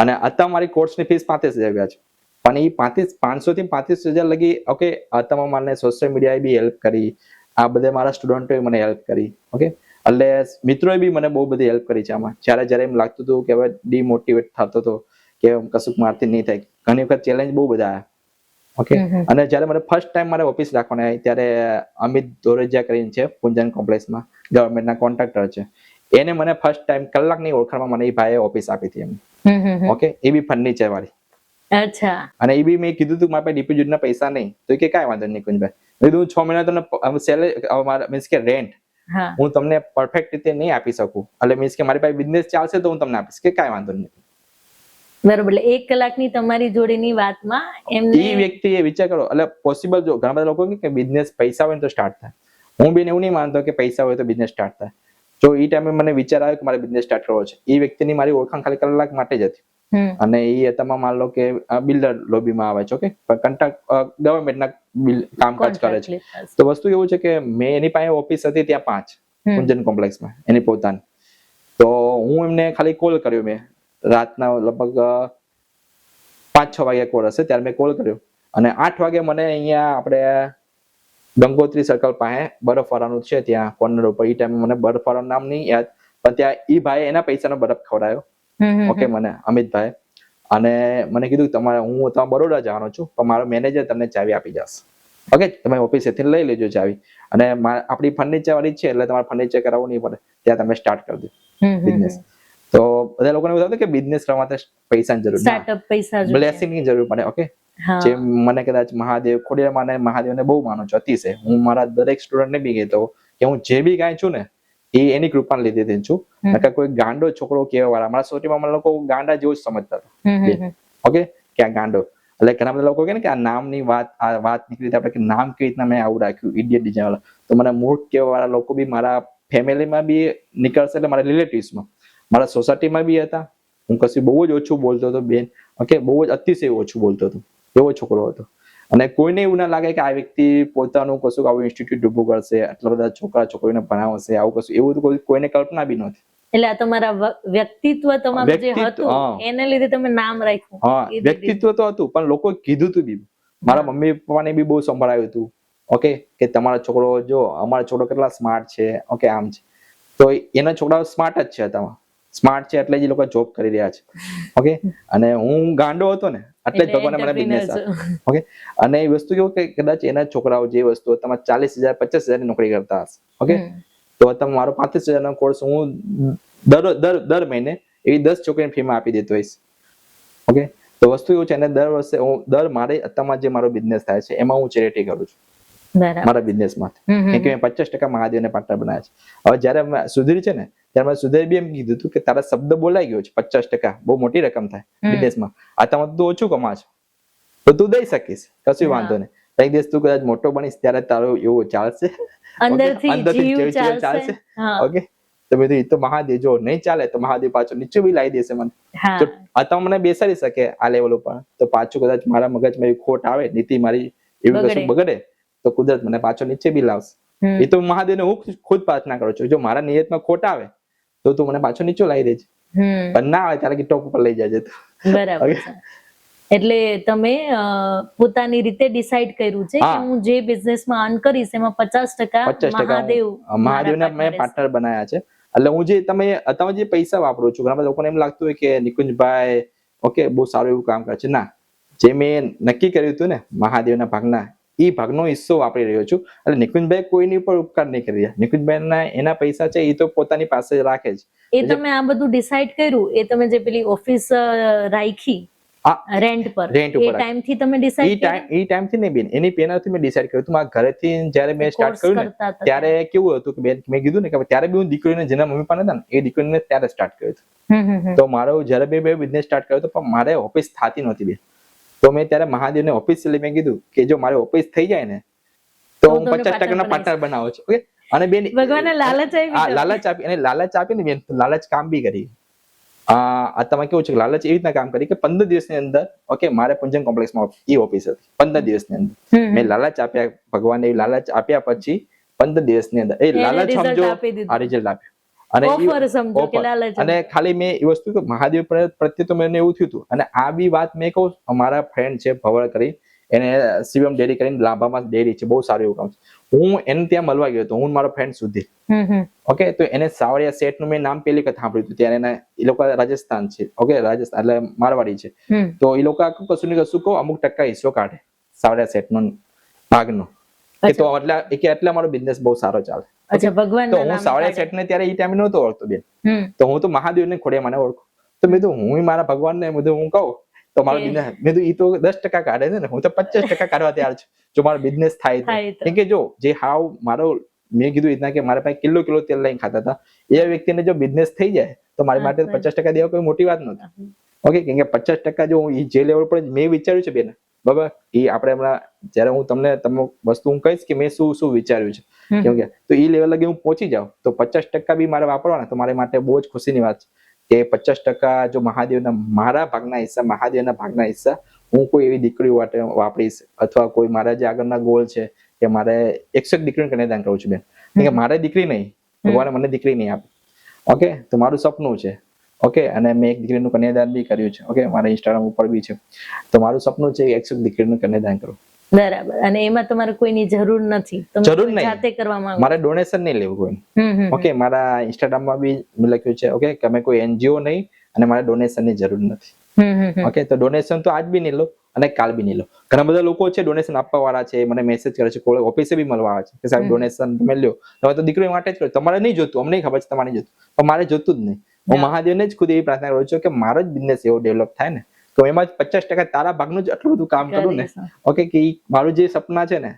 અને અત્યારે મારી કોર્સની ફીસ 35,000 રૂપિયા છે. પણ એ 500 થી 35,000 લગી ઓકે. અત્યારમાં મને સોશિયલ મીડિયાએ બી હેલ્પ કરી, આ બધા મારા સ્ટુડન્ટોએ મને હેલ્પ કરી. ઓકે, એટલે મિત્રોએ બી મને બહુ બધી હેલ્પ કરી છે આમાં. જ્યારે એમ લાગતું હતું કે હવે ડિમોટિવેટ થતો હતો કે કશુંક મારથી નહીં થાય, ઘણી વખત ચેલેન્જ બહુ બધા આવ્યા. ઓકે, અને જ્યારે મને ફર્સ્ટ ટાઈમ મારે ઓફિસ રાખવાની આવી ત્યારે અમિત દોરજીયા કરીને છે પુંજન કોમ્પ્લેક્સમાં, ગવર્મેન્ટના કોન્ટ્રાક્ટર છે. એને મને ફર્સ્ટ ટાઈમ કલાકની ઓળખાણમાં મને એ ભાઈએ ઓફિસ આપી હતી એમને. ઓકે, એ બી ફર્નિચર વાળી. અચ્છા. અને એ બી મેં કીધું હતું મારા પાસે ડિપોઝિટના પૈસા નહીં, તો કે કાંઈ વાંધો નહીં નિકુંજભાઈ, મેં કીધું 6 મહિના તમને સેલેરી મીન્સ કે રેન્ટ હું તમને પરફેક્ટ રીતે નહીં આપી શકું, એટલે મીન્સ કે મારી પાસે બિઝનેસ ચાલશે તો હું તમને આપીશ, કે કાંઈ વાંધો નહીં. બરોબર. એટલે 1 કલાકની તમારી જોડેની વાતમાં એમને એ વ્યક્તિએ વિચાર કરો, એટલે પોસિબલ, જો ઘણા બધા લોકો કે બિઝનેસ પૈસા હોય તો સ્ટાર્ટ થાય, હું બી એવું નહીં માનતો કે પૈસા હોય તો બિઝનેસ સ્ટાર્ટ થાય. જો એ ટાઈમે મને વિચાર આવ્યો કે મારે બિઝનેસ સ્ટાર્ટ કરવો છે, એ વ્યક્તિની મારી ઓળખાણ ખાલી કલાક માટે જ હતી. અને એ તમે માન લો કે બિલ્ડર લોબીમાં આવે છે, ઓકે, કોન્ટ્રાક્ટ ગવર્નમેન્ટના કામકાજ કરે છે. તો વસ્તુ એવું છે કે મેં એની પાસે ઓફિસ હતી ત્યાં 5 કુંજન કોમ્પ્લેક્સમાં એની પોતાની. તો હું એમને ખાલી કોલ કર્યો, મેં રાતના લગભગ 5-6 વાગ્યા કોલ હશે ત્યારે મેં કોલ કર્યો અને 8 વાગે મને અહીંયા આપણે ગંગોત્રી સર્કલ પાસે બરફવાળાનું છે ત્યાં કોર્નર ઉપર, એ ટાઈમે મને બરફવાળાનું નામ નહીં યાદ, પણ ત્યાં એ ભાઈ એના પૈસાનો બરફ ખવડાયો. ઓકે, મને અમિતભાઈ. અને મને કીધું તમારે, હું તો બરોડા જવાનો છું પણ મારો મેનેજર તમને ચાવી આપી જશે. ઓકે, તમે ઓફિસેથી લઈ લેજો ચાવી, અને આપણી ફર્નિચર વાળી છે એટલે તમારે ફર્નિચર કરાવવું નહીં પડે, ત્યાં તમે સ્ટાર્ટ કરી દો બિઝનેસ. તો બધા લોકોને એવું થતું કે બિઝનેસ કરવા માટે પૈસાની જરૂર, સ્ટાર્ટઅપ પૈસા જોઈએ, બ્લેસિંગની જરૂર પડે. ઓકે, જે મને કદાચ મહાદેવ ખોડિયાર માને મહાદેવને બહુ માનું છું અતિશય. હું મારા દરેક સ્ટુડન્ટને બી કહેતો કે હું જે બી કાંઈ છું ને એ એની કૃપાને લીધે છું. નકર કોઈ ગાંડો છોકરો કેવા વાળા અમારા સોસાયટીમાં મને લોકો ગાંડા જેવું જ સમજતા હતા. ઓકે, કે આ ગાંડો, એટલે ઘણા બધા લોકો કહે ને કે આ નામની વાત નીકળી આપણે કે નામ કેવી રીતના મેં આવું રાખ્યું ઇડિયટ ડિઝાઇન વાળા. તો મને મૂર્ખ કેવા વાળા લોકો બી મારા ફેમિલીમાં બી નીકળશે, એટલે મારા રિલેટિવ્સમાં, મારા સોસાયટીમાં બી હતા. હું કશું બહુ જ ઓછું બોલતો હતો બેન. ઓકે, બહુ જ અતિશય ઓછું બોલતો હતો, એવો છોકરો હતો. અને કોઈને એવું ના લાગે કે આ વ્યક્તિ પોતાનું કશું આવું ઇન્સ્ટિટ્યૂટ ઊભું કરશે, આટલા બધા છોકરા છોકરીઓને ભણાવશે, આવું કશું, એવું તો કોઈને કલ્પના બી નહોતી. એટલે આ તમારા વ્યક્તિત્વ તમારું જે હતું એને લીધે તમે નામ રાખ્યું? હા, વ્યક્તિત્વ તો હતું પણ લોકો કીધું તું બી. મારા મમ્મી પપ્પાને બી બહુ સંભળાયું હતું, ઓકે, કે તમારો છોકરો, જો અમારો છોકરો કેટલા સ્માર્ટ છે, ઓકે, આમ છે. તો એના છોકરાઓ સ્માર્ટ જ છે, તમારા સ્માર્ટ છે એટલે જ લોકો જોબ કરી રહ્યા છે. ઓકે, અને હું ગાંડો હતો ને એટલે જ ભગવાને મને બિઝનેસ આપ્યો. ઓકે, અને એ વસ્તુ કેવું કે કદાચ એના છોકરાઓ જે વસ્તુ તમારે 40,000 50,000 ની નોકરી કરતા હશે, ઓકે, તો તમે મારો 35,000 નો કોર્સ હું દર મહિને એવી 10 છોકરીની ફીમાં આપી દેતો હોઈશ. ઓકે, તો વસ્તુ એવું છે, અને દર વર્ષે હું મારે અત્યારમાં જે મારો બિઝનેસ થાય છે એમાં હું ચેરિટી કરું છું મારા બિઝનેસમાં, કેમ કે મેં 50% મહાદેવને પાર્ટનર બનાવ્યા છે. હવે જયારે સુધીર છે ને ત્યારે મેં સુધીર બી એમ કીધું હતું કે તારા શબ્દ બોલાઈ ગયો છે, 50% બહુ મોટી રકમ થાય બિઝનેસમાં, અત્યારમાં તું ઓછું કમા છે તો તું દઈ શકીશ, કશું વાંધો નહીં. એક દિવસ તું કદાચ મોટો બનીશ ત્યારે તારું એવું ચાલશે, અંદરથી જીવ ચાલશે. ઓકે, તો મેં એ તો મહાદેવ જો નહીં ચાલે તો મહાદેવ પાછો નીચે બી લાવી દેશે મને. અત્યારે મને બેસાડી શકે આ લેવલ ઉપર, તો પાછું કદાચ મારા મગજમાં એવી ખોટ આવે, નીતિ મારી એવી કશું બગડે તો કુદરત મને પાછો નીચે બી લાવશે. એ તો મહાદેવને હું ખુદ પ્રાર્થના કરું છું, જો મારા નિયતમાં ખોટ આવે તો તું મને પાછો નીચો લાવી દેજે, પણ ના આવે ત્યારે ટોપ ઉપર લઈ જજે. બરાબર. એટલે તમે પોતાની રીતે ડિસાઈડ કર્યું છે કે હું જે બિઝનેસમાં અર્ન કરીશ એમાં 50% મહાદેવને મેં પાર્ટનર બનાવ્યા છે. એટલે હું જે તમે જે પૈસા વાપરું છું, ઘણા બધા લોકોને એમ લાગતું હોય કે નિકુંજભાઈ ઓકે બહુ સારું એવું કામ કરે છે. ના, જે મેં નક્કી કર્યું હતું ને મહાદેવના ભાગના, એ ભાગનો હિસ્સો વાપરી રહ્યો છું. એટલે નિકુંજભાઈ કોઈની ઉપર ઉપકાર નહીં કરી રહ્યા. નિકુંજભાઈના એના પૈસા છે એ તો પોતાની પાસે જ રાખે છે. એ તમે આ બધું ડિસાઈડ કર્યું, એ તમે જે પેલી ઓફિસ રાખી રેન્ટ પર, રેન્ટ એ ઉપર ટાઈમ થી તમે ડિસાઈડ કર્યું? એ ટાઈમ થી નહીં બેન, એની પહેલાથી મેં ડિસાઈડ કર્યું હતું. મારા ઘરેથી જયારે મેં સ્ટાર્ટ કર્યું ને ત્યારે કેવું હતું કે બેન, મેં કીધું ને કે ત્યારે બી હું દીકરીને જેના મમ્મી પપ્પા હતા ને એ દીકરીને ત્યારે સ્ટાર્ટ કર્યું હતું. તો મારો જયારે બે બિઝનેસ સ્ટાર્ટ કર્યો હતો પણ મારે ઓફિસ થતી નહોતી બેન. તો મેં ત્યારે મહાદેવને ઓફિશિયલી મેં કીધું કે જો મારે ઓફિસ થઈ જાય ને તો હું 50% પાર્ટનર બનાવું છું. ઓકે, અને બેન ભગવાને લાલચ આપી, લાલચ આપી, અને લાલચ આપી ને બેન, લાલચ કામ બી કરી. આ તમે કેવું છે કે લાલચ એવી રીતના કામ કરી કે 15 દિવસની અંદર, ઓકે, મારે પુંજન કોમ્પ્લેક્સમાં એ ઓફિસ હતી. 15 દિવસની અંદર મેં લાલચ આપ્યા, ભગવાને એવી લાલચ આપ્યા પછી 15 દિવસની અંદર એ લાલચ સમજો આ રિઝલ્ટ આપ્યું. અને ઓફર સમજો કે લાલચ. અને ખાલી મેં એ વસ્તુ કે મહાદેવ પ્રત્યે તો મને એવું થયું હતું. અને આ બી વાત મેં કહું, અમારા ફ્રેન્ડ છે ભવળ કરી, એને શિવમ ડેરી કરીને લાંબામાં ડેરી છે, બહુ સારું એવું કામ છે. હું એને ત્યાં મળવા ગયો હતો, હું મારો ફ્રેન્ડ સુધી. ઓકે, તો એને સાવરિયા શેઠ નું મેં નામ પેલી વખત સાંભળ્યું હતું. ત્યારે એ લોકો રાજસ્થાન છે, ઓકે, રાજસ્થાન એટલે મારવાડી છે. તો એ લોકો કશું ને કશું કહો અમુક ટકા હિસ્સો કાઢે સાવરિયા શેઠ નો ભાગનો. તો એટલે અમારો બિઝનેસ બહુ સારો ચાલે. તો હું સાવરિયા શેઠ ને ત્યારે એ ટાઈમે નહોતો ઓળખતો બેન. તો હું તો મહાદેવ ને ખોડે મને ઓળખું. તો મેં તો હું મારા ભગવાન ને બધું હું કહું તો મારો બિઝનેસ, મેં તો એ તો 10% કાઢે છે ને, હું તો 25% કાઢવા તૈયાર છું જો મારો બિઝનેસ થાય. કેમ કે જો જે હાવ મારો, મેં કીધું એટલા કે મારા પાસે કિલો તેલ લઈને ખાતા હતા, એ વ્યક્તિને જો બિઝનેસ થઈ જાય તો મારી માટે 50% દેવા કોઈ મોટી વાત નથી. ઓકે, કેમ કે 50% જો હું જે લેવલ પર મેં વિચાર્યું છે બેન, બરાબર, એ આપણે હમણાં જયારે હું તમને વસ્તુ હું કહીશ કે મેં શું વિચાર્યું છે, કેમ કે તો એ લેવલ લગી હું પહોંચી જાઉં તો 50% બી મારે વાપરવાના તો મારી માટે બહુ જ ખુશીની વાત છે કે 50% જો મહાદેવના, મારા ભાગના હિસ્સા, મહાદેવના ભાગના હિસ્સા હું કોઈ એવી દીકરીઓ માટે વાપરીશ, અથવા કોઈ મારા જે આગળના ગોલ છે કે મારે 100 દીકરીને કન્યાદાન કરવું છે બેન. કે મારે દીકરી નહીં, ભગવાને મને દીકરી નહીં આપી. ઓકે, તો મારું સપનું છે. ઓકે, અને મેં એક દીકરીનું કન્યાદાન બી કર્યું છે. ઓકે, મારા ઇન્સ્ટાગ્રામ ઉપર બી છે. તો મારું સપનું છે 100 દીકરીનું કન્યાદાન કરવું. બરાબર. અને એમાં તમારે કોઈની જરૂર નથી, જરૂર નહીં, જાતે કરવા માંગો, મારે ડોનેશન નહીં લેવું કોઈ. ઓકે, મારા ઇન્સ્ટાગ્રામમાં બી મેં લખ્યું છે, ઓકે, કે અમે કોઈ એનજીઓ નહીં અને મારે ડોનેશનની જરૂર નથી. ઓકે, તો ડોનેશન તો આજ બી નહીં લો અને કાલ બી નહીં લો. ઘણા બધા લોકો છે ડોનેશન આપવા વાળા છે, મને મેસેજ કરે છે, ઓફિસે બી મળવા આવે છે કે સાહેબ ડોનેશન તમે લ્યો, તમે તો દીકરી માટે જ કરો, તમારે નહીં જોતું, અમને ખબર છે તમારે નહીં જોતું, પણ મારે જોતું જ નહીં. હું મહાદેવને જ ખુદ એવી પ્રાર્થના કરું છું કે મારો જ બિઝનેસ એવો ડેવલપ થાય ને તો એમાં 50% તારા ભાગનું જ આટલું બધું કામ કરું ને. ઓકે, કે મારું જે સપના છે ને,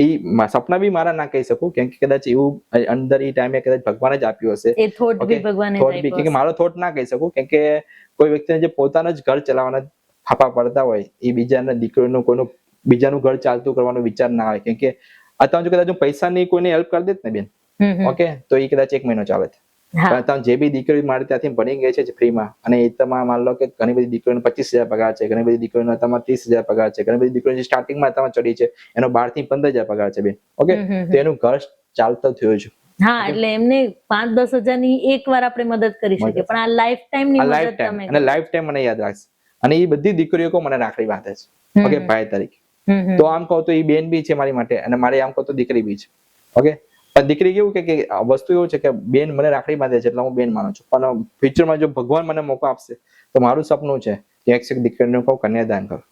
એ સપના બી મારા ના કહી શકું, કેમ કે કદાચ એવું અંદર એ ટાઈમે કદાચ ભગવાને જ આપ્યું હશે. એ થોટ બી ભગવાને જ આપ્યો હશે. મારો થોટ ના કહી શકું, કેમ કે કોઈ વ્યક્તિને જે પોતાનું જ ઘર ચલાવવાના ફાફા પડતા હોય, એ બીજાના દીકરીનું કોઈનું બીજાનું ઘર ચાલતું કરવાનો વિચાર ના આવે. કેમ કે અત્યારે જો કદાચ હું પૈસાની કોઈને હેલ્પ કરી દેત ને બેન, ઓકે, તો એ કદાચ 1 મહિનો ચાલે. પણ જે બી દીકરી મારી ત્યાંથી ભણી ગઈ છે ફ્રીમાં, અને એ તમારે માન લો કે ઘણી બધી દીકરીઓને 25,000 પગાર છે, ઘણી બધી દીકરીઓને તમારે 30,000 પગાર છે, ઘણી બધી દીકરીઓ સ્ટાર્ટિંગમાં તમારે ચડી છે એનો 12 થી 15,000 પગાર છે બેન. ઓકે, તો એનું ઘર ચાલતો થયો છે. હા, એટલે એમને 5-10 હજારની એકવાર આપણે મદદ કરી શકીએ, પણ આ લાઈફ ટાઈમ ની મદદ તમે, અને લાઈફ ટાઈમ મને યાદ રાખશે. અને એ બધી દીકરીઓ કો મને રાખડી બાંધે છે, ઓકે, ભાઈ તરીકે. તો આમ કહો તો એ બેન બી છે મારી માટે, અને મારી આમ કહો તો દીકરી બી છે. ઓકે, પણ દીકરી કેવું કે વસ્તુ એવું છે કે બેન મને રાખડી બાંધે છે એટલે હું બેન માનું છું, પણ ફ્યુચરમાં જો ભગવાન મને મોકો આપશે તો મારું સપનું છે કે 100 દીકરીનું કહું કન્યાદાન કરું.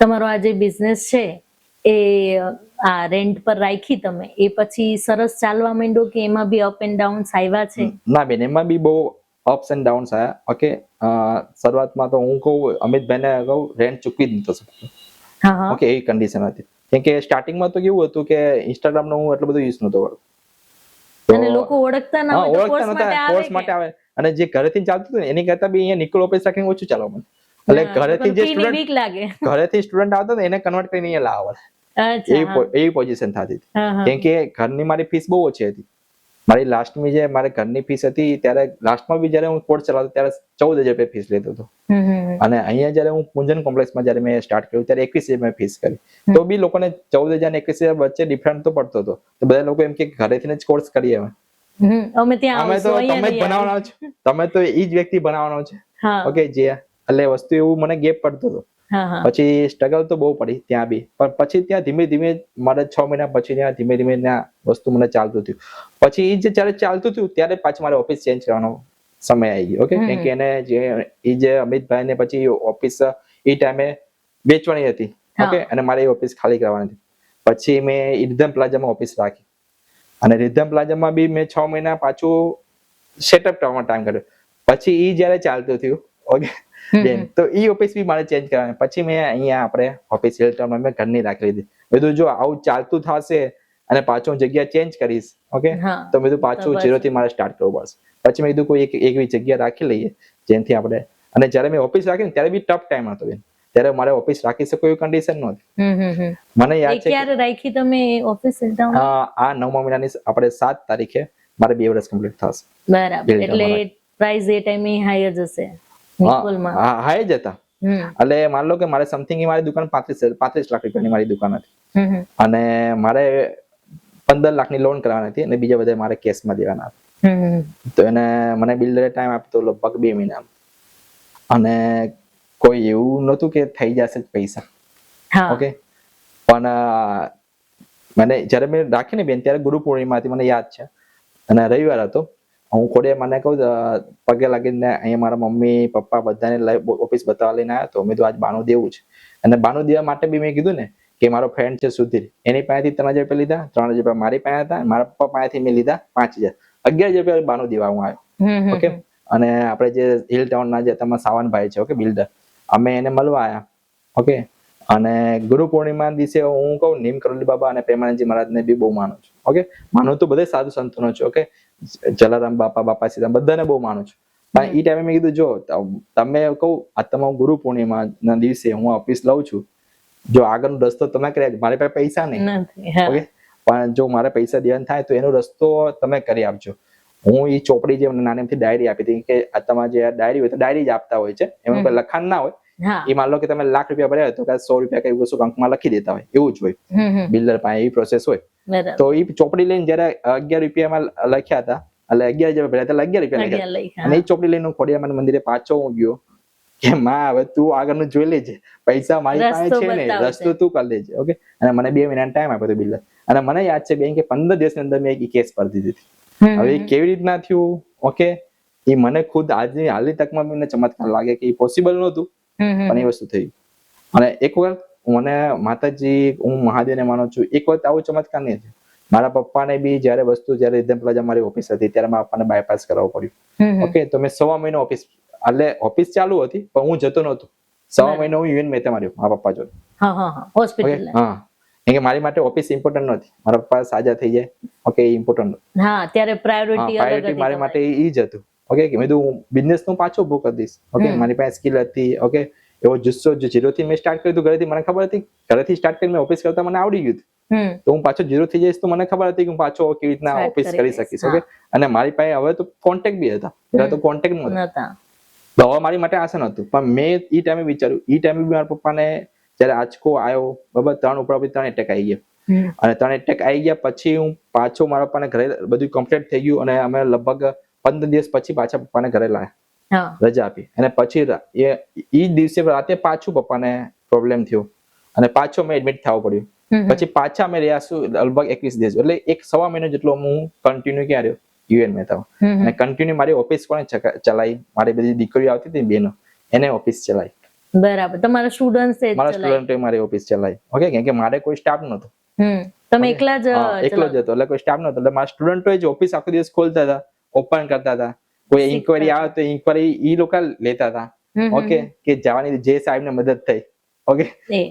તમારો આ જે બિઝનેસ છે એ આ રેન્ટ પર રાખી તમે, એ પછી સરસ ચાલવા માંડ્યો કે એમાં બી અપ એન્ડ ડાઉન્સ આવ્યા છે? ના બેન, એમાં બી બહુ અપ્સ એન્ડ ડાઉન્સ આવ્યા. ઓકે, શરૂઆતમાં તો હું કહું અમિતભાઈને કહું રેન્ટ ચૂકવી જ નતો શકતો. ઓકે, એ કન્ડિશન હતી. કેમ કે સ્ટાર્ટિંગમાં તો કેવું હતું કે ઇન્સ્ટાગ્રામ નો હું એટલો બધો યુઝ નતો કરતો, અને લોકો ઓળખતા ન હોય તો કોર્સ માટે આવે. અને જે ઘરેથી ચાલતું હતું ને એની કરતા બી અહીંયા નિકોલ ઓફિસ રાખીને ઓછું ચાલવા મને. એટલે ઘરેથી જે સ્ટુડન્ટ આવતો ને એને કન્વર્ટ કરીને અહીંયા લાવવા, એવી પોઝિશન થતી હતી. કેમ કે ઘરની મારી ફીસ બહુ ઓછી હતી. મારી લાસ્ટની જે મારે ઘરની ફીસ હતી ત્યારે લાસ્ટમાં બી જયારે હું કોર્સ ચલાવતો ત્યારે 14,000 રૂપિયા ફીસ લેતો હતો. અને અહીંયા જયારે હું પુંજન કોમ્પ્લેક્સમાં જયારે મેં સ્ટાર્ટ કર્યું ત્યારે 21,000 મેં ફીસ કરી. તો બી લોકોને 14,000 ને 21,000 વચ્ચે ડિફરન્ટ તો પડતો હતો. તો બધા લોકો એમ કે ઘરેથી જ કોર્સ કરીએ અમે તો તમે જ બનાવવાનો છો, તમે તો એ જ વ્યક્તિ બનાવવાનો છે. ઓકે, જે એટલે વસ્તુ એવું મને ગેપ પડતો હતો. પછી સ્ટ્રગલ તો બહુ પડી ત્યાં બી, પણ પછી ત્યાં ધીમે ધીમે મારે 6 મહિના પછી ત્યાં ધીમે ધીમે ત્યાં વસ્તુ મને ચાલતું થયું. પછી એ જે જયારે ચાલતું થયું ત્યારે પાછું મારે ઓફિસ ચેન્જ કરવાનો સમય આવી ગયો. ઓકે, કેમ કે એને જે અમિતભાઈ ને પછી ઓફિસ એ ટાઈમે વેચવાની હતી, હા. ઓકે, અને મારે એ ઓફિસ ખાલી કરવાની હતી. પછી મેં રિધમ પ્લાઝામાં ઓફિસ રાખી, અને રિધમ પ્લાઝામાં બી મેં 6 મહિના પાછું સેટઅપ થવામાં ટાઈમ કર્યો. પછી ઈ જ્યારે ચાલતું થયું, ઓકે બેન, તો ઈ ઓફિસ બી મારે ચેન્જ કરવાની. પછી મેં અહીંયા આપણે ઓફિસ હિલટોનમાં મેં ઘરની રાખી લીધી. મેં કીધું જો આવું ચાલતું થશે અને પાછું હું જગ્યા ચેન્જ કરીશ, ઓકે, હા. તો મેં કીધું પાછું બસ. ઝીરોથી મારે સ્ટાર્ટ કરવું પડશે. પછી મેં કીધું કોઈ એક એવી જગ્યા રાખી લઈએ જેનાથી આપણે, અને જ્યારે મેં ઓફિસ રાખી ને ત્યારે બી ટફ ટાઈમ હતો બેન. ત્યારે મારે ઓફિસ રાખી શકો એવી કન્ડિશન નહોતી. મને એ યાદ છે કે ક્યારે રાખી તમે ઓફિસ હિલટાઉન? આ 9મા મહિનાની આપણે 7 તારીખે મારે 2 વર્ષ કમ્પ્લીટ થશે. બરાબર, એટલે પ્રાઇસ એ ટાઈમે હાઈ જ હશે નિકોલમાં. હા, હાઈ જ હતા. એટલે માન લો કે મારે સમથિંગ મારી દુકાન 35 લાખ રૂપિયાની મારી દુકાન હતી, અને મારે 15 લાખની લોન કરવાની હતી, અને બીજા બધા મારે કેશમાં દેવાના હતા. તો એને મને બિલ્ડરે ટાઈમ આપ્યો લગભગ 2 મહિના, અને કોઈ એવું નહોતું કે થઈ જશે પૈસા, ઓકે. પણ મને જ્યારે મેં રાખીને બેન, ત્યારે ગુરુ પૂર્ણિમા હતી, મને યાદ છે, અને રવિવાર હતો. હું ખોડે મને કહું પગે લાગીને અહીંયા મારા મમ્મી પપ્પા બધાને ઓફિસ બતાવવા લઈને આવ્યો હતો. મેં તો આજ બાનું દેવું છે, અને બાનું દેવા માટે બી મેં કીધું ને કે મારો ફ્રેન્ડ છે સુધીર, એની પાસેથી 3000 રૂપિયા લીધા, 3000 રૂપિયા મારી પાસે હતા, મારા પપ્પા પાસેથી મેં લીધા 5000, 11000 રૂપિયા બાનું દેવા હું આવ્યો, ઓકે. અને આપણે જે હિલ ટાઉનના જે તમારા સાવનભાઈ છે, ઓકે, બિલ્ડર, અમે એને મળવા આવ્યા, ઓકે. અને ગુરુ પૂર્ણિમા દિવસે હું કહું નીમ કરોલી બાબા અને પ્રેમાનંદજી મહારાજને બી બહુ માનું છું, ઓકે. માનું તો બધા સાધુ સંતોનો છે, ઓકે, જલારામ બાપા, બાપા સીતારામ, બધાને બહુ માનું છું. પણ એ ટાઈમે મેં કીધું જો તમે કહું આ તમારું ગુરુ પૂર્ણિમા ના દિવસે હું ઓફિસ લઉં છું, જો આગળનો રસ્તો તમે કર્યા, મારી પાસે પૈસા નહીં, ઓકે, પણ જો મારે પૈસા દેવાના થાય તો એનો રસ્તો તમે કરી આપજો. હું એ ચોપડી જે નાનીથી ડાયરી આપી હતી, કે આ તમારે જે ડાયરી હોય તો ડાયરી જ આપતા હોય છે, એમાં કોઈ લખાણ ના હોય. એ માન લો કે તમે લાખ રૂપિયા ભર્યા તો 100 રૂપિયા કઈ વસ્તુ અંકમાં લખી દેતા હોય, એવું જ હોય, બિલ્ડર પાસે એવી પ્રોસેસ હોય. તો એ ચોપડી લઈને જયારે 11 રૂપિયામાં લખ્યા હતા, એટલે 11,000 ભર્યા હતા, 11 રૂપિયા લખ્યા, અને એ ચોપડી લઈને ખોડિયાર મંદિરે પાછો હું ગયો કે માં હવે તું આગળનું જોઈ લેજે, પૈસા મારી પાસે છે ને, રસ્તો તું કરી લેજે, ઓકે. અને મને 2 મહિનાનો ટાઈમ આપ્યો હતો બિલ્ડર, અને મને યાદ છે બેન કે 15 દિવસની અંદર મેં એક કેસ ભરી દીધી. હવે એ કેવી રીતના થયું, ઓકે, એ મને ખુદ આજની હાલની તકમાં મને ચમત્કાર લાગે કે એ પોસિબલ નહોતું, પણ એ વસ્તુ થઈ. અને એક વખત મને માતાજી, હું મહાદેવને માનું છું, એક વખત આવું ચમત્કાર નહીં થયું. મારા પપ્પાને બી જ્યારે રિધમ પ્લાઝા મારી ઓફિસ હતી ત્યારે મારા પપ્પાને બાયપાસ કરાવવું પડ્યું, ઓકે. તો મેં 1.5 મહિનો ઓફિસ, એટલે ઓફિસ ચાલુ હતી પણ હું જતો નહોતો. 1.5 મહિનો હું યુએન મહેતા માર્યો મારા પપ્પા જોડે, હોસ્પિટલ. હા, કેમ કે મારી માટે ઓફિસ ઇમ્પોર્ટન્ટ નથી, મારા પપ્પા સાજા થઈ જાય, ઓકે, એ ઇમ્પોર્ટન્ટ હતું. હા, ત્યારે પ્રાયોરિટી મારી માટે એ જ હતું, ઓકે. કે મેં કીધું બિઝનેસ નું પાછો ઉભો કરી દઈશ, ઓકે. મારી પાસે સ્કિલ હતી, ઓકે. એવો જુસ્સો ઝીરોથી મેં સ્ટાર્ટ કર્યું હતું, ઘરેથી મને ખબર હતી, ઘરેથી સ્ટાર્ટ કરીને ઓફિસ કરતા મને આવડી ગયું હતું, તો હું પાછો ઝીરો થઈ જઈશ તો મને ખબર હતી કે હું પાછો કેવી રીતના ઓફિસ કરી શકીશ, ઓકે. અને મારી પાસે હવે તો કોન્ટેક્ટ બી હતા, પહેલા તો કોન્ટેક્ટ નહોતા, તો હવે મારી માટે આસન હતું. પણ મેં એ ટાઈમે વિચાર્યું, એ ટાઈમે બી મારા પપ્પાને જયારે આંચકો આવ્યો, બરાબર, 3 ઉપર 3 એટેક આવી ગયા, અને 3 એટેક આવી ગયા પછી હું પાછો મારા પપ્પાને ઘરે બધું કમ્પ્લીટ થઈ ગયું, અને અમે લગભગ 15 દિવસ પછી પાછા પપ્પાને ઘરે લાવ્યા, રજા આપી, અને પછી એ દિવસે રાતે પાછું પપ્પાને પ્રોબ્લેમ થયો, અને પાછો મેં એડમિટ થવું પડ્યું. પછી પાછા અમે રહ્યા છું લગભગ 21 દિવસ, એટલે 1.25 મહિનો જેટલો હું કન્ટિન્યુ ક્યાં રહ્યો, યુએન મહેતા. અને કન્ટિન્યુ મારી ઓફિસ કોણે ચલાવી, મારી બધી દીકરીઓ આવતી હતી બેનો, એને ઓફિસ ચલાવી. બરાબર, તમારા સ્ટુડન્ટ મારી ઓફિસ ચલાવી, ઓકે. કેમ કે મારે કોઈ સ્ટાફ નહોતો, તમે એકલા જ? એકલો જ હતો, એટલે કોઈ સ્ટાફ નહોતો, એટલે મારા સ્ટુડન્ટો જ ઓફિસ આખો દિવસ ખોલતા હતા, ઓપન કરતા હતા. કોઈ ઇન્ક્વાયરી આવે તો ઇન્ક્વાયરી ઈ લોકો લેતા હતા, ઓકે, કે જવાની જે સાહેબ ને મદદ થઈ, ઓકે.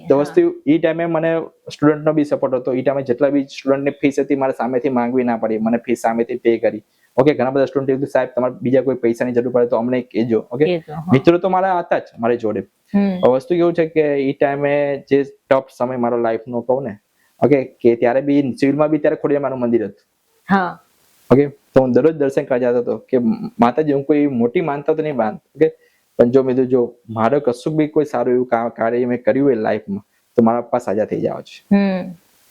તો વસ્તુ ઈ ટાઈમે મને સ્ટુડન્ટ નો બી સપોર્ટ હતો. ઈ ટાઈમે જેટલા બી સ્ટુડન્ટ ની ફીસ હતી મારે સામેથી માંગવી ના પડી, મને ફીસ સામેથી પે કરી, ઓકે. ઘણા બધા સ્ટુડન્ટ કીધું સાહેબ તમારે બીજા કોઈ પૈસાની જરૂર પડે તો અમને કહેજો, ઓકે. મિત્રો તો મારા હતા જ મારી જોડે. વસ્તુ કેવું છે કે ઈ ટાઈમે જે ટફ સમય મારો લાઈફ નો કહું ને, ઓકે, કે ત્યારે બી સિવિલમાં બી ત્યારે ખોડિયારમાંનું મંદિર હતું, હા, ઓકે. તો હું દરરોજ દર્શન કરવા જતો હતો, કે માતાજી હું કોઈ મોટી માનતા તો નહીં માનતો, ઓકે. પણ જો મેં જો મારે કશું બી કોઈ સારું એવું કાર્ય મેં કર્યું હોય લાઈફમાં તો મારા પપ્પા સાજા થઈ જાવ છે,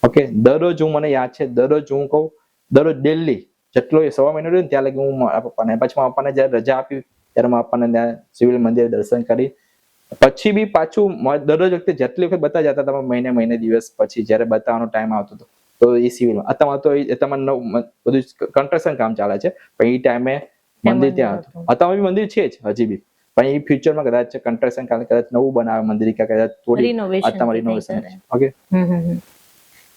ઓકે. દરરોજ હું, મને યાદ છે, દરરોજ હું કહું, દરરોજ ડેલી જેટલો 1.25 મહિનો રહ્યો ને ત્યાં લગી હું મારા પપ્પાને, પછી મારા પપ્પાને જયારે રજા આપી ત્યારે મારા પપ્પાને ત્યાં સિવિલ મંદિરે દર્શન કરી, પછી બી પાછું દરરોજ વખતે જેટલી વખત બતા જતા હતા મહિને દિવસ પછી જયારે બતાવવાનો ટાઈમ આવતો હતો તો એ સિવિલમાં, અત્યારે તો તમારે બધું કન્સ્ટ્રક્શન કામ ચાલે છે, પણ એ ટાઈમે મંદિર ત્યાં હતું, અત્યારે બી મંદિર છે જ હજી બી, પણ એ ફ્યુચરમાં કદાચ કન્સ્ટ્રક્શન કદાચ નવું બનાવે મંદિર કે કદાચ થોડી રિનોવેશન રિનોવેશન ઓકે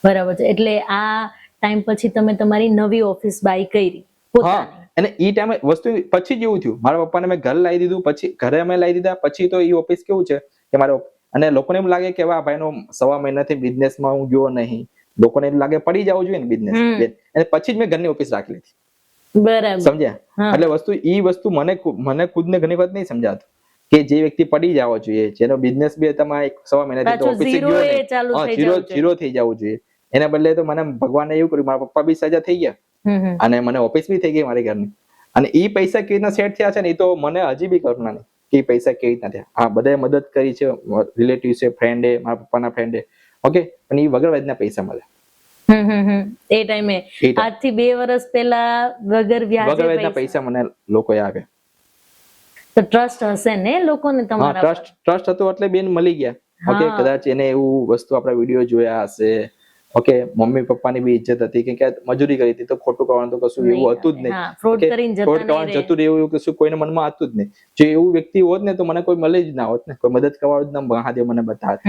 બરાબર છે. એટલે આ ટાઈમ પછી તમે તમારી નવી ઓફિસ બાય કરી પોતાની. અને એ ટાઈમે વસ્તુ પછી જ એવું થયું, મારા પપ્પાને મેં ઘર લાવી દીધું, પછી ઘરે અમે લાવી દીધા, પછી તો એ ઓફિસ કેવું છે કે મારો, અને લોકોને એમ લાગે કે આ ભાઈનો 1.5 મહિનાથી બિઝનેસમાં હું ગયો નહીં, લોકોને એમ લાગે પડી જવું જોઈએ ને બિઝનેસ, અને પછી જ મેં ઘરની ઓફિસ રાખી લીધી. બરાબર, સમજ્યા? એટલે વસ્તુ મને ખુદને ઘણી વખત નહીં સમજાતું કે જે વ્યક્તિ પડી જવો જોઈએ, જેનો બિઝનેસ બી તમારે 1.5 મહિનાથી ઓફિસે ગયો નહીં, ઝીરો થઈ જવું જોઈએ. એના બદલે તો મને ભગવાને એવું કર્યું, મારા પપ્પા બી સજા થઈ ગયા અને મને ઓફિસ બી થઈ ગઈ મારી ઘરની. અને એ પૈસા કેવી રીતના સેટ થયા છે ને, એ તો મને હજી બી કલ્પના નહીં કે એ પૈસા કેવી રીતના થયા. હા, બધાએ મદદ કરી છે, રિલેટિવ છે, ફ્રેન્ડે, મારા પપ્પાના ફ્રેન્ડે, ઓકે, પણ એ વગર વ્યાજના પૈસા મળે. એ ટાઈમે આજથી 2 વર્ષ પહેલા વગર વ્યાજે પૈસા મને લોકોએ આપ્યા. તો ટ્રસ્ટ હશે ને લોકોને તમારા? ટ્રસ્ટ હતો એટલે બેન મળી ગયા. ઓકે, કદાચ એને એવું વસ્તુ આપણા વિડીયો જોયા હશે, ઓકે, મમ્મી પપ્પાની બી ઇજ્જત હતી કે મજૂરી કરી હતી, તો ખોટું કરવાનું તો કશું એવું હતું જ નહીં. ફ્રોડ કરીને જતું રહેવું એવું કશું કોઈને મનમાં હતું જ નહીં. જો એવું વ્યક્તિ હોત ને તો મને કોઈ મળે જ ના હોત ને, કોઈ મદદ કરવાનું જ ના મહાદેવ મને બતાવે.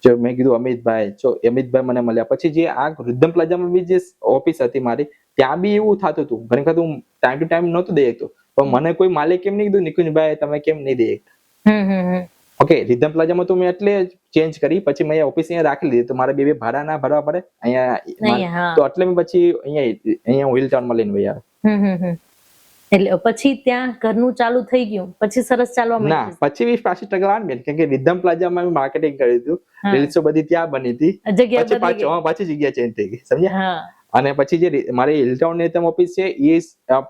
જો મેં કીધું અમિતભાઈ મને મળ્યા. પછી જે આ રુદ્રમ પ્લાઝામાં બી જે ઓફિસ હતી મારી, ત્યાં બી એવું થતું હતું. ઘણી વખત હું ટાઈમ ટુ ટાઈમ નહોતું દઈ શકતો, પણ મને કોઈ માલિક કેમ નહીં કીધું નિકુંજભાઈ તમે કેમ નહીં દઈ શકતા. ઓકે, રિધમ પ્લાઝામાં તો મેં એટલે ચેન્જ કરી, પછી મેં ઓફિસ અહીંયા રાખી લીધી, તો મારે 2 ભાડા ના ભરવા પડે અહીંયા, તો એટલે મેં પછી અહીંયા વ્હીલ ટાઉનમાં લઈને વહી આવ્યો. એટલે પછી ત્યાં ઘરનું ચાલુ થઈ ગયું, પછી સરસ ચાલવા માંડ્યું? ના, પછી બી પાછી સ્ટ્રગલ આવી બેન, કેમ કે રિધમ પ્લાઝામાં મેં માર્કેટિંગ કર્યું હતું, રીલ્સો બધી ત્યાં બની હતી, પાછી જગ્યા ચેન્જ થઈ ગઈ, સમજ્યા? અને પછી જે મારી હિલટાઉન ની ઓફિસ છે, એ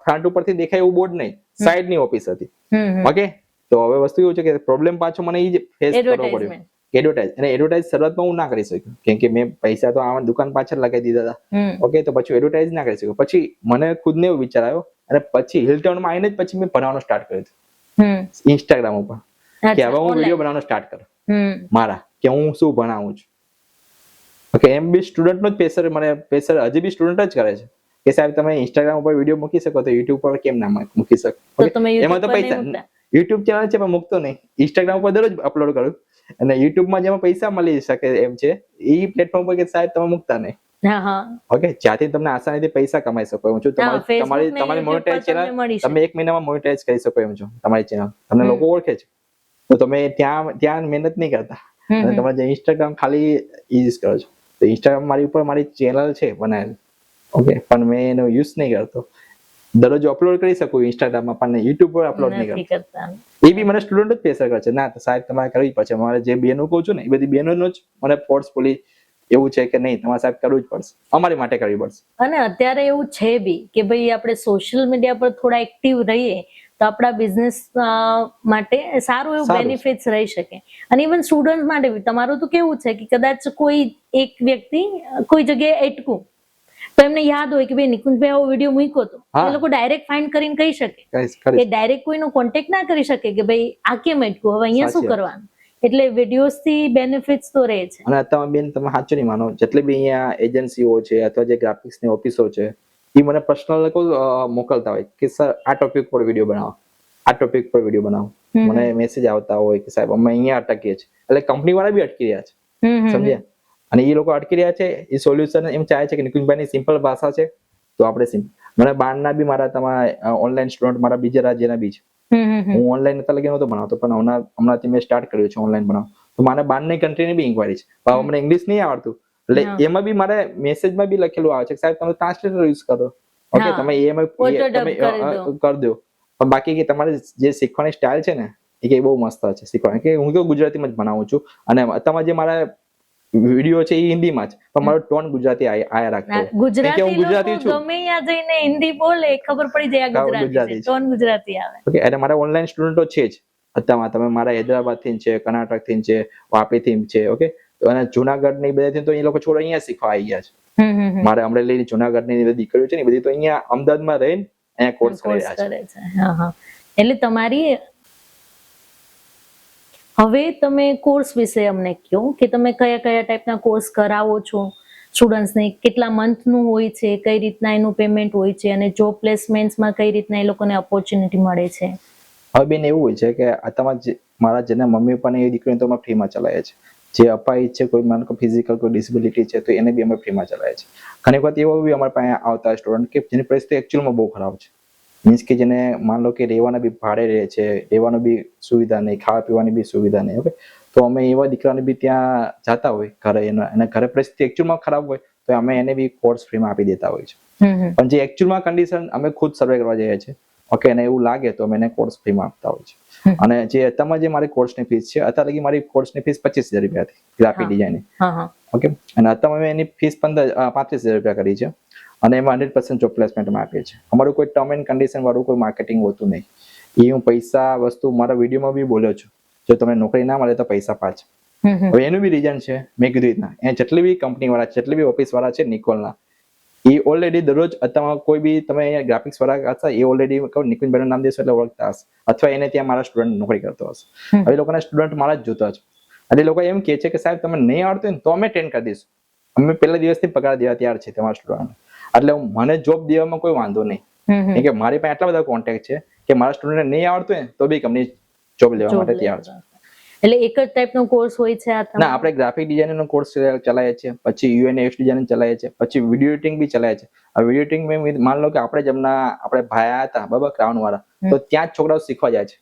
ફ્રન્ટ ઉપરથી દેખાય એવું બોર્ડ નહીં, સાઈડ ની ઓફિસ હતી. ઓકે, તો હવે વસ્તુ એવું છે કે પ્રોબ્લેમ પાછો મને એ ફેસ કરવો પડ્યો, એડવર્ટાઇઝ. અને એડવર્ટાઇઝ શરૂઆતમાં હું ના કરી શક્યો, કેમ કે મેં પૈસા તો આ દુકાન પાછળ લગાવી દીધા હતા. ઓકે, તો પછી એડવર્ટાઇઝ ના કરી શક્યો. પછી મને ખુદને એવું વિચાર આવ્યો, અને પછી હિલટાઉનમાં આવીને જ પછી મેં ભણવાનું સ્ટાર્ટ કર્યું ઇન્સ્ટાગ્રામ ઉપર, કે હવે હું વિડીયો બનાવવાનું સ્ટાર્ટ કરું મારા, કે હું શું ભણાવું છું. ઓકે, એમ બી સ્ટુડન્ટ નો જ પ્રેશર હજી બી સ્ટુડન્ટ જ કરે છે કે સાહેબ તમે ઇન્સ્ટાગ્રામ ઉપર વિડીયો મૂકી શકો, તો યુટ્યુબ પર કેમ ના મૂકી શકો? એમાં તો પૈસા, યુટ્યુબ ચેનલ છે પણ મૂકતો નહીં, ઇન્સ્ટાગ્રામ ઉપર દરરોજ અપલોડ કરું, અને યુટ્યુબમાં જેમાં પૈસા મળી શકે એમ છે એ પ્લેટફોર્મ પર કે સાહેબ તમે મૂકતા નહીં. ઓકે, જ્યાંથી તમને આસાનીથી પૈસા કમાઈ શકો એમ છો. તમારી મોનેટાઇઝ ચેનલ તમે 1 મહિનામાં મોનેટાઇઝ કરી શકો એમ છો. તમારી ચેનલ તમને લોકો ઓળખે છે, તો તમે ત્યાં મહેનત નહીં કરતા, અને તમે જે ઇન્સ્ટાગ્રામ ખાલી યુઝ કરો છો. તો ઇન્સ્ટાગ્રામ મારી ઉપર મારી ચેનલ છે બનાવેલી, ઓકે, પણ મેં એનો યુઝ નહીં કરતો. દરરોજ અપલોડ કરી શકું ઇન્સ્ટાગ્રામમાં, પણ યુટ્યુબ પર અપલોડ નહીં કરતા. એ બી મને સ્ટુડન્ટ જ પ્રેશર કરે છે, ના સાહેબ તમારે કરવી પડશે. મારે જે બેનો કહું છું ને, એ બધી બેનોનો જ મને ફોર્સફુલી એવું છે કે નહીં તમારે સાહેબ કરવું જ પડશે, અમારી માટે કરવી પડશે. અને અત્યારે એવું છે બી કે ભાઈ આપણે સોશિયલ મીડિયા પર થોડા એક્ટિવ રહીએ તો આપણા બિઝનેસ માટે સારું એવું બેનિફિટ્સ રહી શકે. અને ઇવન સ્ટુડન્ટ માટે બી તમારું તો કેવું છે કે કદાચ કોઈ એક વ્યક્તિ કોઈ જગ્યાએ અટકું, તો એમને યાદ હોય કે ભાઈ નિકુંજભાઈ આવો વિડીયો મૂક્યો તો, એ લોકો ડાયરેક્ટ ફાઇન્ડ કરીને કહી શકે, એ ડાયરેક્ટ કોઈનો કોન્ટેક્ટ ના કરી શકે કે ભાઈ આ કેમ અટકું, હવે અહીંયા શું કરવાનું. એટલે વિડીયોઝ થી બેનિફિટ્સ તો રહે છે. અને તમે બેન તમે સાચું નહીં માનો, જેટલી બી અહીંયા એજન્સીઓ છે અથવા જે ગ્રાફિક્સ ની ઓફિસો છે, એ મને પર્સનલ મોકલતા હોય કે સર આ ટોપિક પર વિડીયો બનાવો, આ ટોપિક પર વિડીયો બનાવો. મને મેસેજ આવતા હોય કે સાહેબ અમે અહીંયા અટકીએ છીએ, એટલે કંપની વાળા બી અટકી રહ્યા છે, સમજ્યા? અને એ લોકો અટકી રહ્યા છે, એ સોલ્યુશન એમ ચાહે છે કે નિકુંજભાઈની સિમ્પલ ભાષા છે તો આપણે સિમ્પલ. મને બહારના બી મારા તમારા ઓનલાઈન સ્ટુડન્ટ મારા બીજા રાજ્યના બી છે. હું ઓનલાઈન અત્યારે લગી નહોતો ભણાવતો, પણ હમણાંથી મેં સ્ટાર્ટ કર્યું છે ઓનલાઈન ભણાવ. તો મારે બહારની કન્ટ્રીની બી ઇન્ક્વાયરી છે, પણ મને ઇંગ્લિશ નહીં આવડતું, એટલે એમાં બી મારે મેસેજમાં બી લખેલું આવે છે સાહેબ તમે ટ્રાન્સલેટર યુઝ કરો, ઓકે, તમે એમાં કરી દો. પણ બાકી કે તમારે જે શીખવાની સ્ટાઇલ છે ને એ કે બહુ મસ્ત છે શીખવાની, કે હું તો ગુજરાતીમાં જ ભણાવું છું, અને તમારે જે મારા વિડીયો છે એ હિન્દીમાં જ, પણ મારો ટોન ગુજરાતી આયા રાખતો. ગુજરાતી છું, ગમે ત્યાં જઈને હિન્દી બોલે ખબર પડી જાય આ ગુજરાતી છે, ટોન ગુજરાતી આવે. ઓકે, અને મારા ઓનલાઈન સ્ટુડન્ટો છે જ અત્યારમાં, તમે મારા હૈદરાબાદ થી છે, કર્ણાટક થી છે, વાપી થી છે, ઓકે, અને જુનાગઢ ની બધી તો એ લોકો છોડ અહીંયા શીખવા આવી ગયા છે. મારે અમરેલી જુનાગઢ ની બધી દીકરીઓ છે ને બધી તો અહીંયા અમદાવાદમાં રહીને અહીંયા કોર્સ કરી રહ્યા છે. એટલે તમારી હવે તમે કોર્સ વિશે અમને કહો કે તમે કયા કયા ટાઈપના કોર્સ કરાવો છો સ્ટુડન્ટ્સને, કેટલા મંથનું હોય છે, કઈ રીતના એનું પેમેન્ટ હોય છે, અને જોબ પ્લેસમેન્ટ્સમાં કઈ રીતના એ લોકોને ઓપોર્ચ્યુનિટી મળે છે? હવે બેન એવું હોય છે કે આ તમારા મારા જેના મમ્મી પપ્પાને એ દીકરીને તો અમે ફ્રીમાં ચલાવીએ છીએ. જે અપાહિત છે, કોઈ માનો કે ફિઝિકલ કોઈ ડિસેબિલિટી છે, તો એને બી અમે ફ્રીમાં ચલાવીએ છીએ. ઘણી વખત એવો બી અમારા પાસે આવતા સ્ટુડન્ટ કે જેની પરિસ્થિતિ એકચ્યુઅલમાં બહુ ખરાબ છે. મીન્સ કે જેને માન લો કે રહેવાના બી ભાડે રહે છે, રહેવાનું બી સુવિધા નહીં, ખાવા પીવાની બી સુવિધા નહીં. ઓકે, તો અમે એવા દીકરાને બી ત્યાં જતા હોય ઘરે, એના ઘરે પરિસ્થિતિ એકચ્યુઅલમાં ખરાબ હોય તો અમે એને બી કોર્સ ફ્રીમાં આપી દેતા હોય છે. પણ જે એકચ્યુઅલમાં કન્ડિશન અમે ખુદ સર્વે કરવા જઈએ છીએ, ઓકે, અને એવું લાગે તો અમે એને કોર્સ ફ્રીમાં આપતા હોય છે. અને જે અત્યારમાં જે મારી કોર્સની ફીસ છે, અત્યારે લગી મારી કોર્સની ફીસ 25,000 રૂપિયા હતી ગ્રાફિક ડિઝાઇનિંગ. ઓકે, અને અત્યારે મેં એની ફીસ 35,000 રૂપિયા કરી છે. અને એમાં 100% જોબ પ્લેસમેન્ટમાં આપીએ છીએ. અમારું કોઈ ટર્મ એન્ડ કન્ડિશન વાળું કોઈ માર્કેટિંગ હોતું નહીં. એ હું પૈસા વસ્તુ મારા વિડીયોમાં બી બોલ્યો છું, જો તમને નોકરી ના મળે તો પૈસા પાછા. હવે એનું બી રીઝન છે, મેં કીધું રીતના એ જેટલી બી કંપની વાળા, જેટલી બી ઓફિસ વાળા છે નિકોલના, એ ઓલરેડી દરરોજ અત્યારમાં કોઈ બી તમે અહીંયા ગ્રાફિક્સ વાળા હતા, એ ઓલરેડી નિકુંજભાઈનું નામ દેશો એટલે ઓળખતા હશે, અથવા એને ત્યાં મારા સ્ટુડન્ટ નોકરી કરતો હશે. હવે લોકોના સ્ટુડન્ટ મારા જ જોતા છે. એટલે લોકો એમ કહે છે કે સાહેબ તમે નહીં આવડતું ને તો અમે ટ્રેન કરી દઈશું, અમે પહેલા દિવસથી પગાર દેવા તૈયાર છે તમારા સ્ટુડન્ટ. એટલે મને જોબ દેવામાં કોઈ વાંધો નહીં, કેમ કે મારી પાસે આટલા બધા કોન્ટેક્ટ છે કે મારા સ્ટુડન્ટને નહીં આવડતું ને તો બી કંપની જોબ લેવા માટે તૈયાર છે. એટલે એક જ ટાઈપનો કોર્સ હોય છે આ? ના, આપણે ગ્રાફિક ડિઝાઇનરનો કોર્સ ચલાવીએ છીએ, પછી UNX ડિઝાઇન ચલાવીએ છીએ, પછી વિડીયો એડિટિંગ બી ચલાવીએ છીએ. આ વિડીયો એડિટિંગ મેં માન લો કે આપણે ભાઈ આવ્યા હતા બરાબર ક્રાઉન વાળા, તો ત્યાં જ છોકરાઓ શીખવા જાય છે.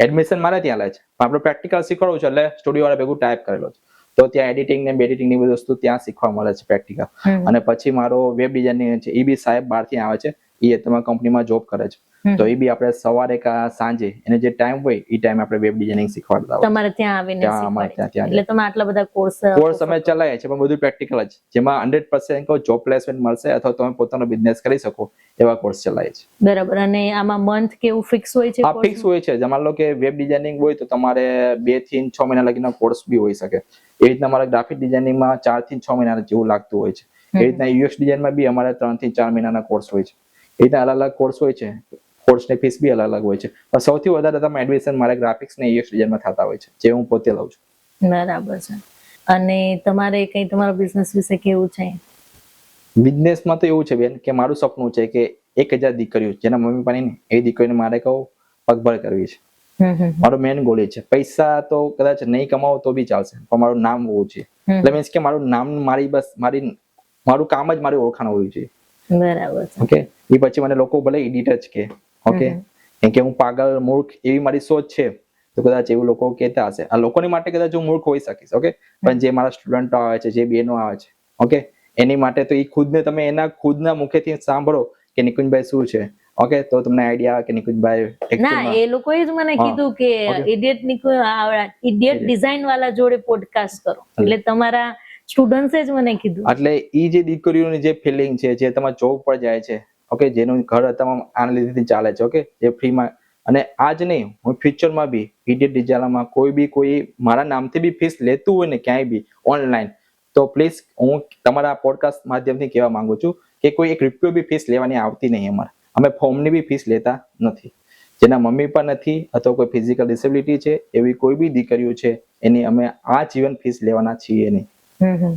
એડમિશન મારે ત્યાં લે છે, પણ આપણે પ્રેક્ટિકલ શીખવાડવું છે એટલે સ્ટુડિયો વાળા ભેગું ટાઈપ કરેલો છે, તો ત્યાં એડિટિંગ ને બેડિટિંગ ની બધી વસ્તુ ત્યાં શીખવા મળે છે પ્રેક્ટિકલ. અને પછી મારો વેબ ડિઝાઇનિંગ છે, એ બી સાહેબ બહારથી આવે છે, એ તમારા કંપનીમાં જોબ કરે છે, તો એ બી આપણે સવારે કા સાંજે એને જે ટાઈમ હોય એ ટાઈમ આપણે વેબ ડિઝાઇનિંગ શીખવાડતા હોય તમારે ત્યાં આવીને શીખવાડે. એટલે તમે આટલા બધા કોર્સ અમે ચલાવીએ છીએ, પણ બધું પ્રેક્ટિકલ જ, જેમાં 100% કહો જોબ પ્લેસમેન્ટ મળશે અથવા તમે પોતાનો બિઝનેસ કરી શકો એવા કોર્સ ચલાવીએ છીએ. બરાબર. અને આમાં મંથ કેવું ફિક્સ હોય છે? હા, ફિક્સ હોય છે. માન લો કે વેબ ડિઝાઇનિંગ હોય તો તમારે 2 થી 6 મહિના લગીનો કોર્સ બી હોઈ શકે. એ રીતના અમારા ગ્રાફિક ડિઝાઇનિંગમાં 4 થી 6 મહિના જેવું લાગતું હોય છે. એ રીતના UX ડિઝાઇનમાં બી અમારે 3 થી 4 મહિનાના કોર્સ હોય છે. એ રીતના અલગ અલગ કોર્સ હોય છે. કોર્સની ફીસ બી અલગ અલગ હોય છે, પણ સૌથી વધારે તમે એડમિશન મારે ગ્રાફિક્સ ને UX ડિઝાઇનમાં થતા હોય છે, જે હું પોતે લઉં છું. બરાબર છે. અને તમારે કઈ તમારો બિઝનેસ વિશે કેવું છે? બિઝનેસમાં તો એવું છે બેન કે મારું સપનું છે કે 1000 દીકરીઓ જેના મમ્મી પપ્પા નહીં એ દીકરીઓને મારે કહું પગભર કરવી છે. મારો મેઇન ગોલ એ છે. પૈસા તો કદાચ નહીં કમાવો તો બી ચાલશે, પણ મારું નામ હોવું છે. એટલે મીન્સ કે મારું નામ મારું કામ જ મારી ઓળખાણ હોવી જોઈએ. બરાબર છે. ઓકે, એ પછી મને લોકો ભલે એડિટર જ કે, ઓકે, કેમ કે હું પાગલ મૂર્ખ એવી મારી સોચ છે, તો કદાચ એવું લોકો કહેતા હશે. આ લોકોની માટે કદાચ હું મૂર્ખ હોઈ શકીશ, ઓકે, પણ જે મારા સ્ટુડન્ટ આવે છે, જે બહેનો આવે છે, ઓકે, એની માટે તો એ ખુદને તમે એના ખુદના મુખેથી સાંભળો કે નિકુંજભાઈ શું છે, ઓકે, તો તમને આઈડિયા આવે કે નિકુંજભાઈ ના, એ લોકોએ જ મને કીધું કે ઇડિયટ ડિઝાઇન વાળા જોડે પોડકાસ્ટ કરો, એટલે તમારા સ્ટુડન્ટ્સે જ મને કીધું. એટલે ઈ જે દીકરીઓની જે ફિલિંગ છે, જે તમારા જોબ પર જાય છે, ઓકે, જેનું ઘર તમામ આના લીધે ચાલે છે, ઓકે, જે ફ્રીમાં, અને આજ નહીં, હું ફ્યુચરમાં બી ઇડિયટ ડિઝાઇનમાં કોઈ મારા નામથી બી ફીસ લેતું હોય ને ક્યાંય બી ઓનલાઈન, તો પ્લીઝ હું તમારા પોડકાસ્ટ માધ્યમથી કહેવા માંગુ છું કે કોઈ 1 રૂપિયો બી ફીસ લેવાની આવતી નહીં અમારે. અમે ફોર્મની બી ફીસ લેતા નથી. જેના મમ્મી પણ નથી અથવા કોઈ ફિઝિકલ ડિસેબિલિટી છે એવી કોઈ બી દીકરીઓ છે એની અમે આ જીવન ફીસ લેવાના છીએ નહીં.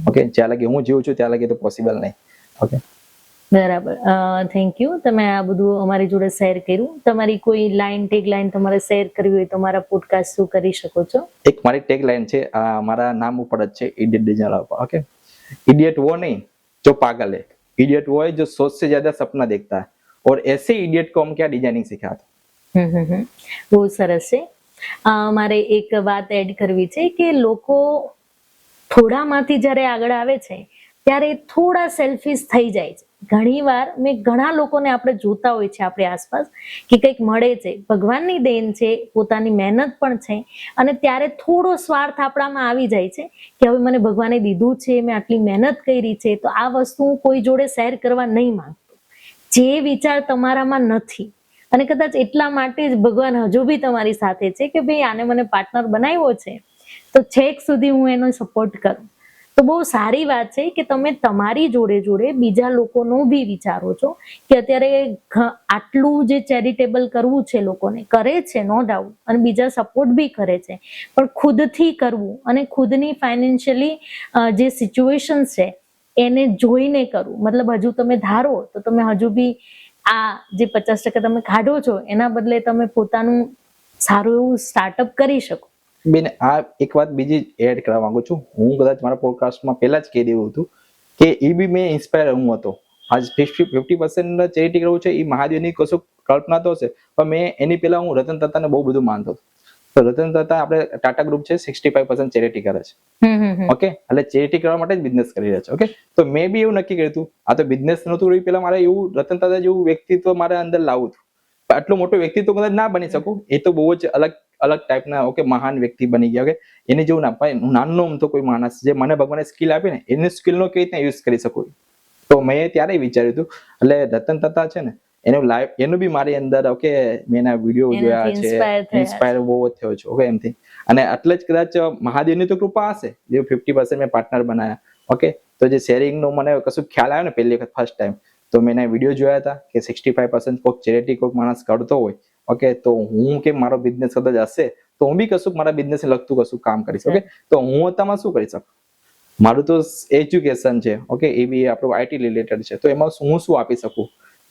ઓકે, જ્યાં લગી હું જીવું છું ત્યાં લગી તો પોસિબલ નહીં. ઓકે, બરાબર. થેન્ક યુ, તમે આ બધું અમારી જોડે શેર કર્યું. તમારી કોઈ ટેગ લાઈન તમારે શેર કરવી હોય તો મારા પોડકાસ્ટ શું કરી શકો છો? એક મારી ટેગ લાઈન છે, મારા નામ ઉપર જ છે, ઇડિયટ ડિઝાઇનર ઉપર. ઓકે, इडियट वो नहीं जो पागल है, इडियट वो है जो सोच से ज्यादा सपना देखता है, और ऐसे इडियट को हम क्या डिजाइनिंग सिखाते. બહુ સરસ છે. મારે એક વાત એડ કરવી છે કે લોકો થોડામાંથી જ્યારે આગળ આવે છે ત્યારે થોડા સેલ્ફિશ થઈ જાય છે. ઘણીવાર મેં ઘણા લોકોને આપણે જોતા હોય છે આપણી આસપાસ કે કંઈક મળે છે, ભગવાનની દેન છે, પોતાની મહેનત પણ છે, અને ત્યારે થોડો સ્વાર્થ આપણામાં આવી જાય છે કે હવે મને ભગવાને દીધું છે, મેં આટલી મહેનત કરી છે, તો આ વસ્તુ હું કોઈ જોડે શેર કરવા નહીં માંગતો. જે વિચાર તમારામાં નથી, અને કદાચ એટલા માટે જ ભગવાન હજુ બી તમારી સાથે છે કે ભાઈ આને મને પાર્ટનર બનાવ્યો છે તો છેક સુધી હું એનો સપોર્ટ કરું. તો બહુ સારી વાત છે કે તમે તમારી જોડે જોડે બીજા લોકોનું બી વિચારો છો કે અત્યારે આટલું જે ચેરિટેબલ કરવું છે લોકોને કરે છે, નો ડાઉટ, અને બીજા સપોર્ટ બી કરે છે, પણ ખુદથી કરવું અને ખુદની ફાઇનાન્શિયલી જે સિચ્યુએશન છે એને જોઈને કરવું. મતલબ હજુ તમે ધારો તો તમે હજુ બી આ જે 50% તમે કાઢો છો એના બદલે તમે પોતાનું સારું એવું સ્ટાર્ટઅપ કરી શકો. બેન આ એક વાત બીજી એડ કરવા માંગુ છું. હું કદાચ મારા પોડકાસ્ટમાં પહેલા જ કહી દેવું હતું કે એ બી મેં ઇન્સ્પાયર હું હતો. આજ 50% ચેરિટી કરવું છે એ મહાદેવની કશું કલ્પના તો હશે, પણ મેં એની પહેલા હું રતન તાતાને બહુ બધું માનતો હતો. તો રતન તાતા આપણે ટાટા ગ્રુપ છે 65% ચેરિટી કરે છે. ઓકે, એટલે ચેરિટી કરવા માટે જ બિઝનેસ કરી રહ્યા છે. ઓકે, તો મેં બી એવું નક્કી કર્યું હતું આ તો બિઝનેસ નહોતું રહ્યું, પેલા મારે એવું રતન તાતા જેવું વ્યક્તિત્વ મારે અંદર લાવવું હતું. આટલું મોટું વ્યક્તિત્વ કદાચ ના બની શકું, એ તો બહુ જ અલગ ટાઈપના ઓકે મહાન વ્યક્તિ બની ગયા. ઓકે, એની જેવું ના પણ હું નાનો તો કોઈ માણસ જે મને ભગવાને સ્કિલ આપી ને એની સ્કિલનો કેવી રીતના યુઝ કરી શકું, તો મેં ત્યારે વિચાર્યું હતું. એટલે રતન તાતા છે ને એનું બી મારી અંદર ઓકે મેં એના વિડીયો જોયા છે, ઇન્સ્પાયર બહુ થયો છું. ઓકે, એમથી અને એટલે જ કદાચ મહાદેવની તો કૃપા હશે જે 50% મેં પાર્ટનર બનાયા. ઓકે, તો જે શેરિંગનો મને કશું ખ્યાલ આવ્યો ને પહેલી વખત ફર્સ્ટ ટાઈમ, તો મેં એના વિડીયો જોયા હતા કે 65% કોઈક ચેરિટી કોઈક માણસ કરતો હોય. ઓકે, તો હું કે મારો બિઝનેસ કદાચ હશે તો હું બી કશું મારા બિઝનેસ લગતું કશું કામ કરીશ. ઓકે, તો હું અત્યારમાં શું કરી શકું? મારું તો એજ્યુકેશન છે. ઓકે, એ બી આપણું આઈટી રિલેટેડ છે, તો એમાં હું શું આપી શકું?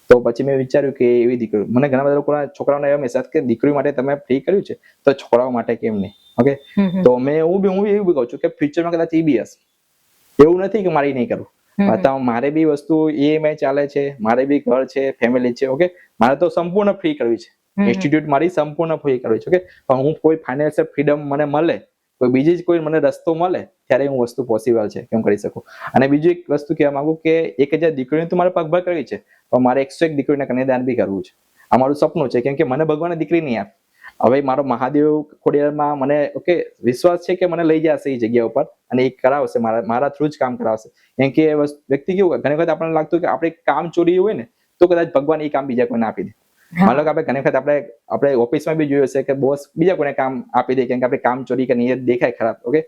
તો પછી મેં વિચાર્યું કે એવી દીકરી મને ઘણા બધા લોકોના છોકરાઓને એવા મેસેજ કે દીકરી માટે તમે ફ્રી કર્યું છે તો છોકરાઓ માટે કેમ નહીં? ઓકે, તો હું એવું બી કહું છું કે ફ્યુચરમાં કદાચ એ બી હશે. એવું નથી કે મારે નહીં કરવું. મારે બી વસ્તુ ઈએમઆઈ ચાલે છે, મારે બી ઘર છે, ફેમિલી છે. ઓકે, મારે તો સંપૂર્ણ ફ્રી કરવી છે. ઇન્સ્ટિટ્યૂટ મારી સંપૂર્ણ ફ્રી કરવી છે. ઓકે, પણ હું કોઈ ફાઇનાન્શિયલ ફ્રીડમ મને મળે, કોઈ બીજી જ કોઈ મને રસ્તો મળે ત્યારે હું વસ્તુ પોસિબલ છે કેમ કરી શકું. અને બીજું એક વસ્તુ કહેવા માંગુ કે 1000 દીકરીને તો મારે પગભર કરવી છે, પણ મારે 101 દીકરીને કન્યાદાન બી કરવું છે. આ મારું સપનું છે, કેમ કે મને ભગવાને દીકરી નહીં આપી. હવે મારો મહાદેવ ખોડિયારમાં મને ઓકે વિશ્વાસ છે કે મને લઈ જશે એ જગ્યા ઉપર અને એ કરાવશે, મારા થ્રુ જ કામ કરાવશે. કેમ કે વ્યક્તિ કેવું ઘણી વખત આપણને લાગતું કે આપણે કામ ચોરી હોય ને તો કદાચ ભગવાન એ કામ બીજા કોઈને આપી દે. માનો કે આપણે ઘણી વખત આપણે ઓફિસમાં બી જોયું હશે કે બોસ બીજા કોઈને કામ આપી દે કેમ કે આપણે કામ ચોરી કે નિયત દેખાય ખરાબ. ઓકે,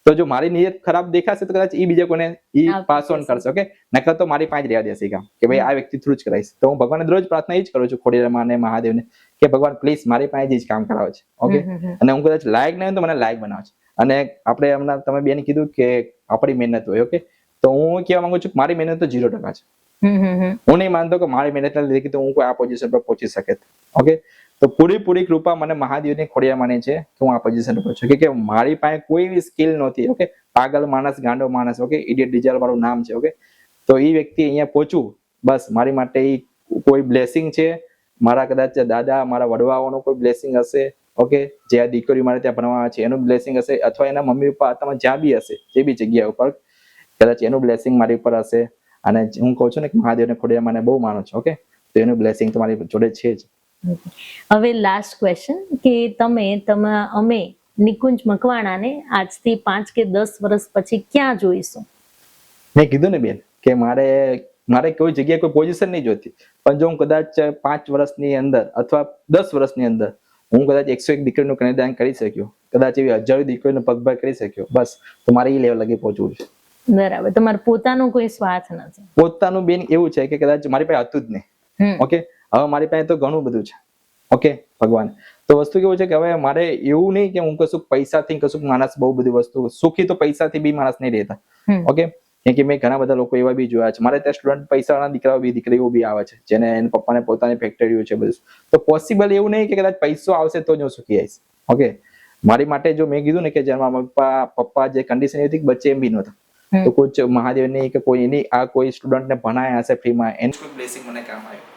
તો જો મારી નિયત ખરાબ દેખાશે તો કદાચ એ બીજા કોઈને પાસ ઓન કરશે. ઓકે, નકર તો મારી પાસે જ રહેવા દેશે કામ કે ભાઈ આ વ્યક્તિ થ્રુ જ કરાઈશ. તો હું ભગવાનને રોજ પ્રાર્થના એ જ કરું છું ખોડિયારમાં અને મહાદેવને કે ભગવાન પ્લીઝ મારી પાસે જ કામ કરાવે છે. ઓકે, અને હું કદાચ લાયક નહીં તો મને લાયક બનાવે છે. અને આપણે હમણાં તમે બેન કીધું કે આપણી મહેનત હોય. ઓકે, તો હું કહેવા માંગુ છું કે મારી મહેનત તો 0% છે. હું નહીં માનતો કે મારી મહેનતના લીધે તો હું કોઈ આ પોઝિશન પર પહોંચી શકે. ઓકે, તો પૂરી કૃપા મને મહાદેવની ખોડિયારની છે કે હું આ પોઝિશન પર છું કે મારી પાસે કોઈ એવી સ્કિલ નહોતી. ઓકે, પાગલ માણસ, ગાંડો માણસ. ઓકે, ઇડિયટ ડીજલ મારું નામ છે. ઓકે, તો એ વ્યક્તિ અહીંયા પહોંચવું બસ મારી માટે કોઈ બ્લેસિંગ છે. મારા કદાચ દાદા મારા વડવાઓનો કોઈ બ્લેસિંગ હશે. ઓકે, જે આ દીકરી મારે ત્યાં ભણવા છે એનું બ્લેસિંગ હશે, અથવા એના મમ્મી પપ્પા તમે જ્યાં બી હશે જે બી જગ્યા ઉપર કદાચ એનું બ્લેસિંગ મારી ઉપર હશે. અને હું કહું છું ને કે મહાદેવને ખોડિયારમાંને બહુ માનું છું. ઓકે, તો એનું બ્લેસિંગ તમારી જોડે છે જ. હવે લાસ્ટ ક્વેશ્ચન કે અમે નિકુંજ મકવાણાને આજથી 5 કે 10 વર્ષ પછી ક્યાં જોઈશું? મેં કીધું ને બેન કે મારે કોઈ જગ્યાએ કોઈ પોઝિશન નહીં જોતી, પણ જો હું કદાચ 5 વર્ષની અંદર અથવા 10 વર્ષની અંદર હું કદાચ 101 દીકરીનું કન્યાદાન કરી શક્યો, કદાચ એવી 1000 દીકરીનો પગભર કરી શક્યો, બસ તો મારે એ લેવલ લગી પહોંચવું છે. બરાબર, તમારો પોતાનો કોઈ સ્વાર્થ નથી? પોતાનું બેન એવું છે કે કદાચ મારી પાસે હતું જ નહીં. ઓકે, હવે મારી પાસે તો ઘણું બધું છે. ઓકે, ભગવાન તો વસ્તુ કેવું છે કે હવે મારે એવું નહીં કે હું કશું પૈસાથી કશું માણસ બહુ બધી વસ્તુ સુખી તો પૈસાથી બી માણસ નહીં રહેતા. ઓકે, કેમ કે મેં ઘણા બધા લોકો એવા બી જોયા છે. મારે ત્યાં સ્ટુડન્ટ પૈસાવાળા દીકરાઓ બી દીકરીઓ બી આવે છે જેને એના પપ્પાને પોતાની ફેક્ટરીઓ છે બધું. તો પોસિબલ એવું નહીં કે કદાચ પૈસો આવશે તો જ હું સુખી આવીશ. ઓકે, મારી માટે જો મેં કીધું ને કે જ્યારે મારા પપ્પા જે કન્ડિશન હતી કે બચ્ચે એમ બી નહોતા, તો કોઈ મહાદેવની કે કોઈ એની આ કોઈ સ્ટુડન્ટને ભણાયા હશે ફ્રીમાં એનું કોઈ બ્લેસિંગ મને કામ આવ્યું.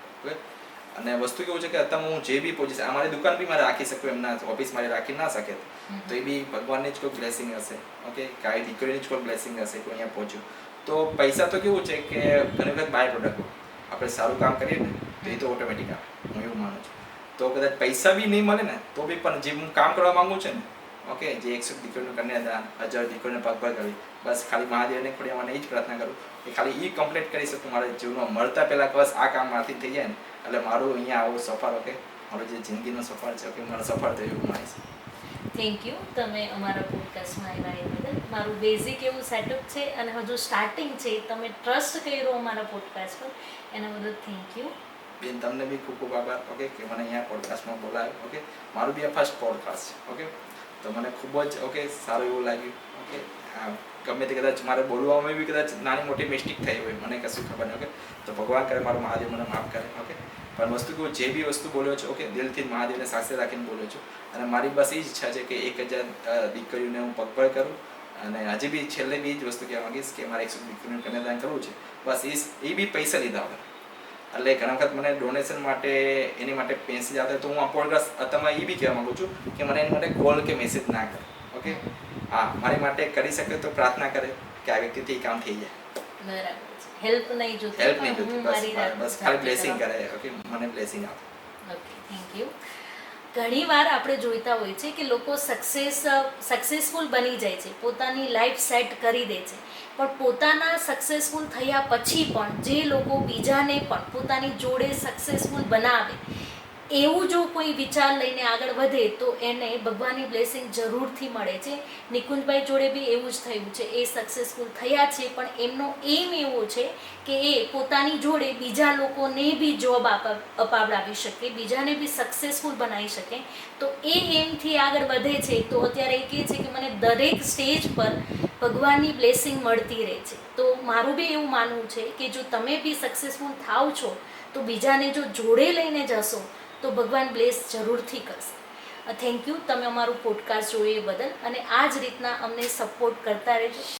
અને વસ્તુ કેવું છે કે અત્યારે હું જે બી પોઝિશન અમારી દુકાન બી મારે રાખી શકું, એમના ઓફિસ મારે રાખી ના શકે તો એ બી ભગવાનની જ કોઈ બ્લેસિંગ હશે. ઓકે, કાંઈ દીકરીની જ કોઈ બ્લેસિંગ હશે કોઈ અહીંયા પહોંચ્યું. તો પૈસા તો કેવું છે કે ઘણી વખત બાય પ્રોડક્ટ આપણે સારું કામ કરીએ ને તો એ તો ઓટોમેટિક આવે, હું એવું માનું છું. તો કદાચ પૈસા બી નહીં મળે ને તો બી પણ જે હું કામ કરવા માંગુ છું ને, ઓકે, જે 100 દીકરીનું કન્યાદાન, 1000 દીકરીને પગભર કરવી, બસ ખાલી મહાદેવને ખોડિયારમાંને એ જ પ્રાર્થના કરું કે ખાલી એ કમ્પ્લીટ કરી શકું મારા જીવનમાં મળતા પહેલા બસ આ કામ મારાથી થઈ જાય ને એટલે મારું અહીંયા આવું સફર, ઓકે, મારું જે જિંદગીનો સફર છે, ઓકે, મારો સફર થયું એવું માનીશ. થેન્ક યુ, તમે અમારા પોડકાસ્ટમાં આવ્યા એ બદલ. મારું બેઝિક એવું સેટઅપ છે અને હજુ સ્ટાર્ટિંગ છે, તમે ટ્રસ્ટ કર્યો અમારા પોડકાસ્ટ પર, એના બદલ થેન્ક યુ. બેન તમને બી ખૂબ ખૂબ આભાર. ઓકે, કે મને અહીંયા પોડકાસ્ટમાં બોલાવ્યો. ઓકે, મારું બી આ ફર્સ્ટ પોડકાસ્ટ છે. ઓકે, તો મને ખૂબ જ ઓકે સારું એવું લાગ્યું. ઓકે, ગમે તે કદાચ મારે બોલવામાં બી કદાચ નાની મોટી મિસ્ટેક થઈ હોય, મને કશું ખબર નહીં. ઓકે, તો ભગવાન કરે મારું મહાદેવ મને માફ કરે. ઓકે, પણ વસ્તુ કે હું જે બી વસ્તુ બોલ્યો છું ઓકે દિલથી મહાદેવને સાથે રાખીને બોલ્યો છું અને મારી બસ એ જ ઈચ્છા છે કે 1000 દીકરીઓને હું પગભર કરું અને હજી બી છેલ્લે બી જ વસ્તુ કહેવા માંગીશ કે મારે 100 દીકરીઓનું કન્યાદાન કરવું છે બસ એ બી પૈસા લીધા વગર. એટલે ઘણા વખત મને ડોનેશન માટે એની માટે મેસેજ આવતા તો હું આ પોડકાસ્ટ તમે એ બી કહેવા માંગુ છું કે મને એની માટે કોલ કે મેસેજ ના કરે ઓકે. હા મારી માટે કરી શકે તો પ્રાર્થના કરે કે આ વ્યક્તિથી કામ થઈ જાય. બરાબર છે. હેલ્પ નહીં જોતી, હેલ્પ નહીં પણ જોતી, હું બસ મારી જાત બસ ખાલી જાતે બ્લેસિંગ કરવા. કરે ઓકે મને બ્લેસિંગ આપે. Okay, thank you. ઘણી વાર આપણે જોઈતા હોય છે કે લોકો સક્સેસફુલ બની જાય છે, પોતાની લાઈફ સેટ કરી દે છે, પણ પોતાના સક્સેસફુલ થયા પછી પણ જે લોકો બીજાને પણ પોતાની જોડે સક્સેસફુલ બનાવે એવું જો કોઈ વિચાર લઈને આગળ વધે તો એને ભગવાનની બ્લેસિંગ જરૂરથી મળે છે. નિકુંજભાઈ જોડે બી એવું જ થયું છે. એ સક્સેસફુલ થયા છે પણ એમનો એમ એવો છે કે એ પોતાની જોડે બીજા લોકોને બી જોબ અપાવડાવી શકે, બીજાને બી સક્સેસફુલ બનાવી શકે. તો એ એમથી આગળ વધે છે. તો અત્યારે એ કહે છે કે મને દરેક સ્ટેજ પર ભગવાનની બ્લેસિંગ મળતી રહે છે. તો મારું બી એવું માનવું છે કે જો તમે બી સક્સેસફુલ થાવ છો તો બીજાને જો જોડે લઈને જશો તો ભગવાન બ્લેસ જરૂરથી કરશે. થેન્ક યુ તમે અમારું પોડકાસ્ટ જોયું એ બદલ અને આ જ રીતના અમને સપોર્ટ કરતા રહેજો.